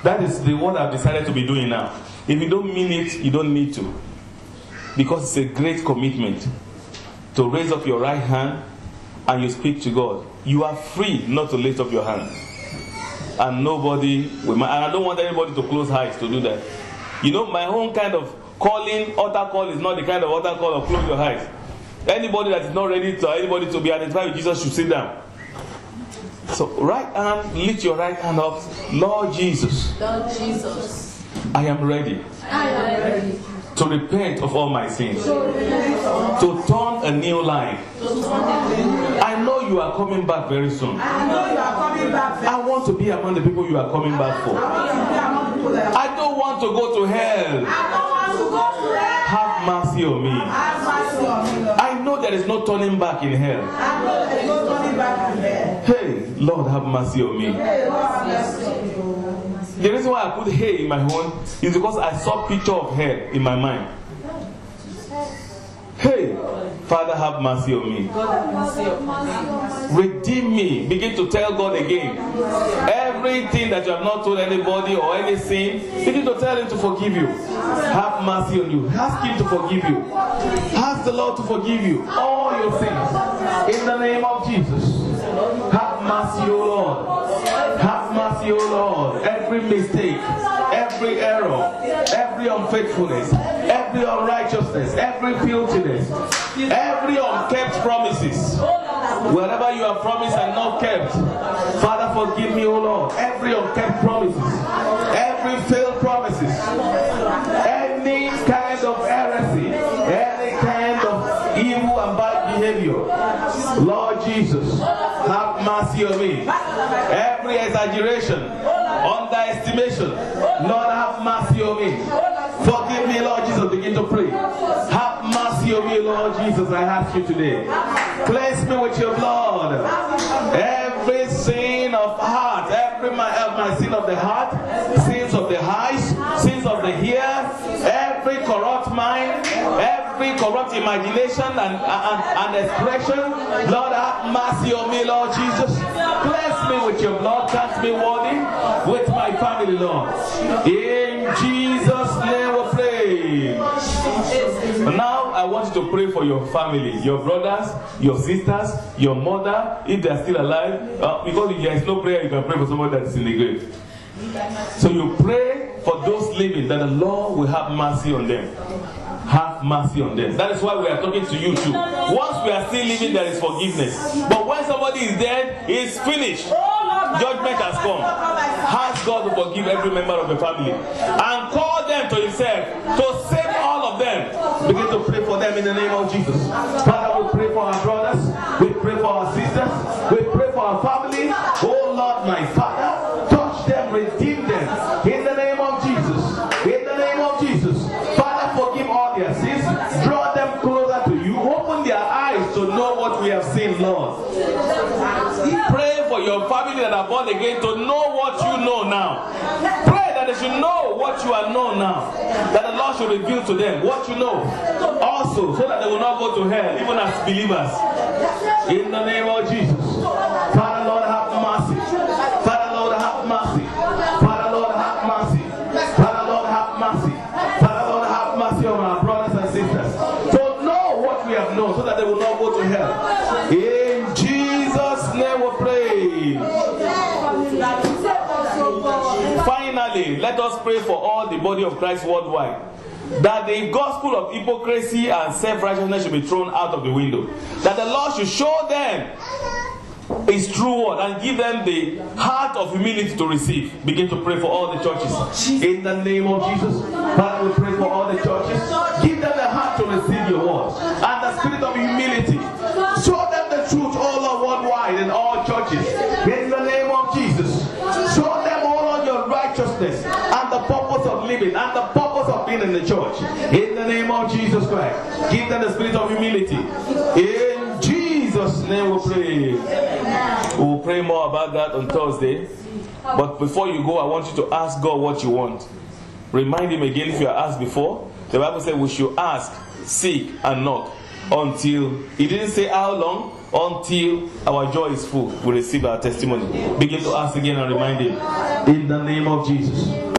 that is what I've decided to be doing now. If you don't mean it, you don't need to. Because it's a great commitment to raise up your right hand and you speak to God. You are free not to lift up your hand. And nobody will, and I don't want anybody to close eyes to do that. You know, my own kind of calling, altar call is not the kind of altar call of close your eyes. Anybody that is not ready to, anybody to be identified with Jesus should sit down. So, right hand, lift your right hand up. Lord Jesus. Lord Jesus. I am ready. I am ready. To repent of all my sins. To turn a new life. I know you are coming back very soon. I want to be among the people you are coming back for. I don't want to go to hell. Have mercy on me. I know there is no turning back in hell. Hey, Lord, have mercy on me. The reason why I put hell in my own is because I saw a picture of hell in my mind. Hey, Father, have mercy on me. Redeem me. Begin to tell God again. Everything that you have not told anybody or any sin, begin to tell Him to forgive you. Have mercy on you. Ask Him to forgive you. Ask the Lord to forgive you all your sins. In the name of Jesus. Have mercy, O Lord. Have mercy, O Lord. Every mistake, every error, every unfaithfulness, every unrighteousness, every filthiness, every unkept promises, wherever you have promised and not kept, Father, forgive me, O Lord. Every unkept promises, every failed promises, any kind of heresy, any kind of evil and bad behavior, Lord Jesus, have mercy on me. Every exaggeration, underestimation, Lord, have mercy on me. Forgive me, Lord Jesus. Begin to pray. Have mercy on me, Lord Jesus. I ask you today. Cleanse me with your blood. Every sin of heart, every my sin of the heart, sins of the eyes, sins of the ear, every corrupt mind, every corrupt imagination and expression. Lord, have mercy on me, Lord Jesus. Bless me with your blood. Count me worthy with my family, Lord. In Jesus' name we pray. Now I want you to pray for your family, your brothers, your sisters, your mother, if they are still alive. Because if there is no prayer, you can pray for somebody that is in the grave. So you pray for those living, that the Lord will have mercy on them. Have mercy on them. That is why we are talking to you too. Once we are still living, there is forgiveness. But when somebody is dead, it's finished. Judgment has come. Ask God to forgive every member of the family and call them to himself to save all of them. Begin to pray for them in the name of Jesus. Father, we pray for our brothers. We pray for our sisters. We pray for our family. Oh Lord, my Father, touch them, redeem them in the name of Jesus. In the name of Jesus. Father, forgive all their sins. Draw them closer to you. Open their eyes to know what we have seen, Lord. Pray for your family that are born again to know what you know now. Pray that they should know what you are known now. That the Lord should reveal to them what you know. Also, so that they will not go to hell, even as believers. In the name of Jesus. Father, Lord, have mercy. Father, Lord, have mercy. Father, Lord, have mercy. Father, Lord, have mercy. Father, Lord, have mercy on our brothers and sisters. To know what we have known, so that they will not go to hell. In Jesus' name we pray. Finally, let us pray for all the body of Christ worldwide, that the gospel of hypocrisy and self-righteousness should be thrown out of the window. That the Lord should show them His true word and give them the heart of humility to receive. Begin to pray for all the churches. In the name of Jesus. Father, we pray for all the churches. Give them the heart to receive your word and the spirit of humility. Show them the truth all over worldwide in all churches. In the name of Jesus. Show them all on your righteousness and the purpose of living and the purpose of being in the church. In the name of Jesus Christ. Give them the spirit of humility. In Jesus' name we pray. We will pray more about that on Thursday. But before you go, I want you to ask God what you want. Remind Him again if you are asked before. The Bible said we should ask, seek, and knock until, He didn't say how long, until our joy is full. We receive our testimony. Begin to ask again and remind Him. In the name of Jesus.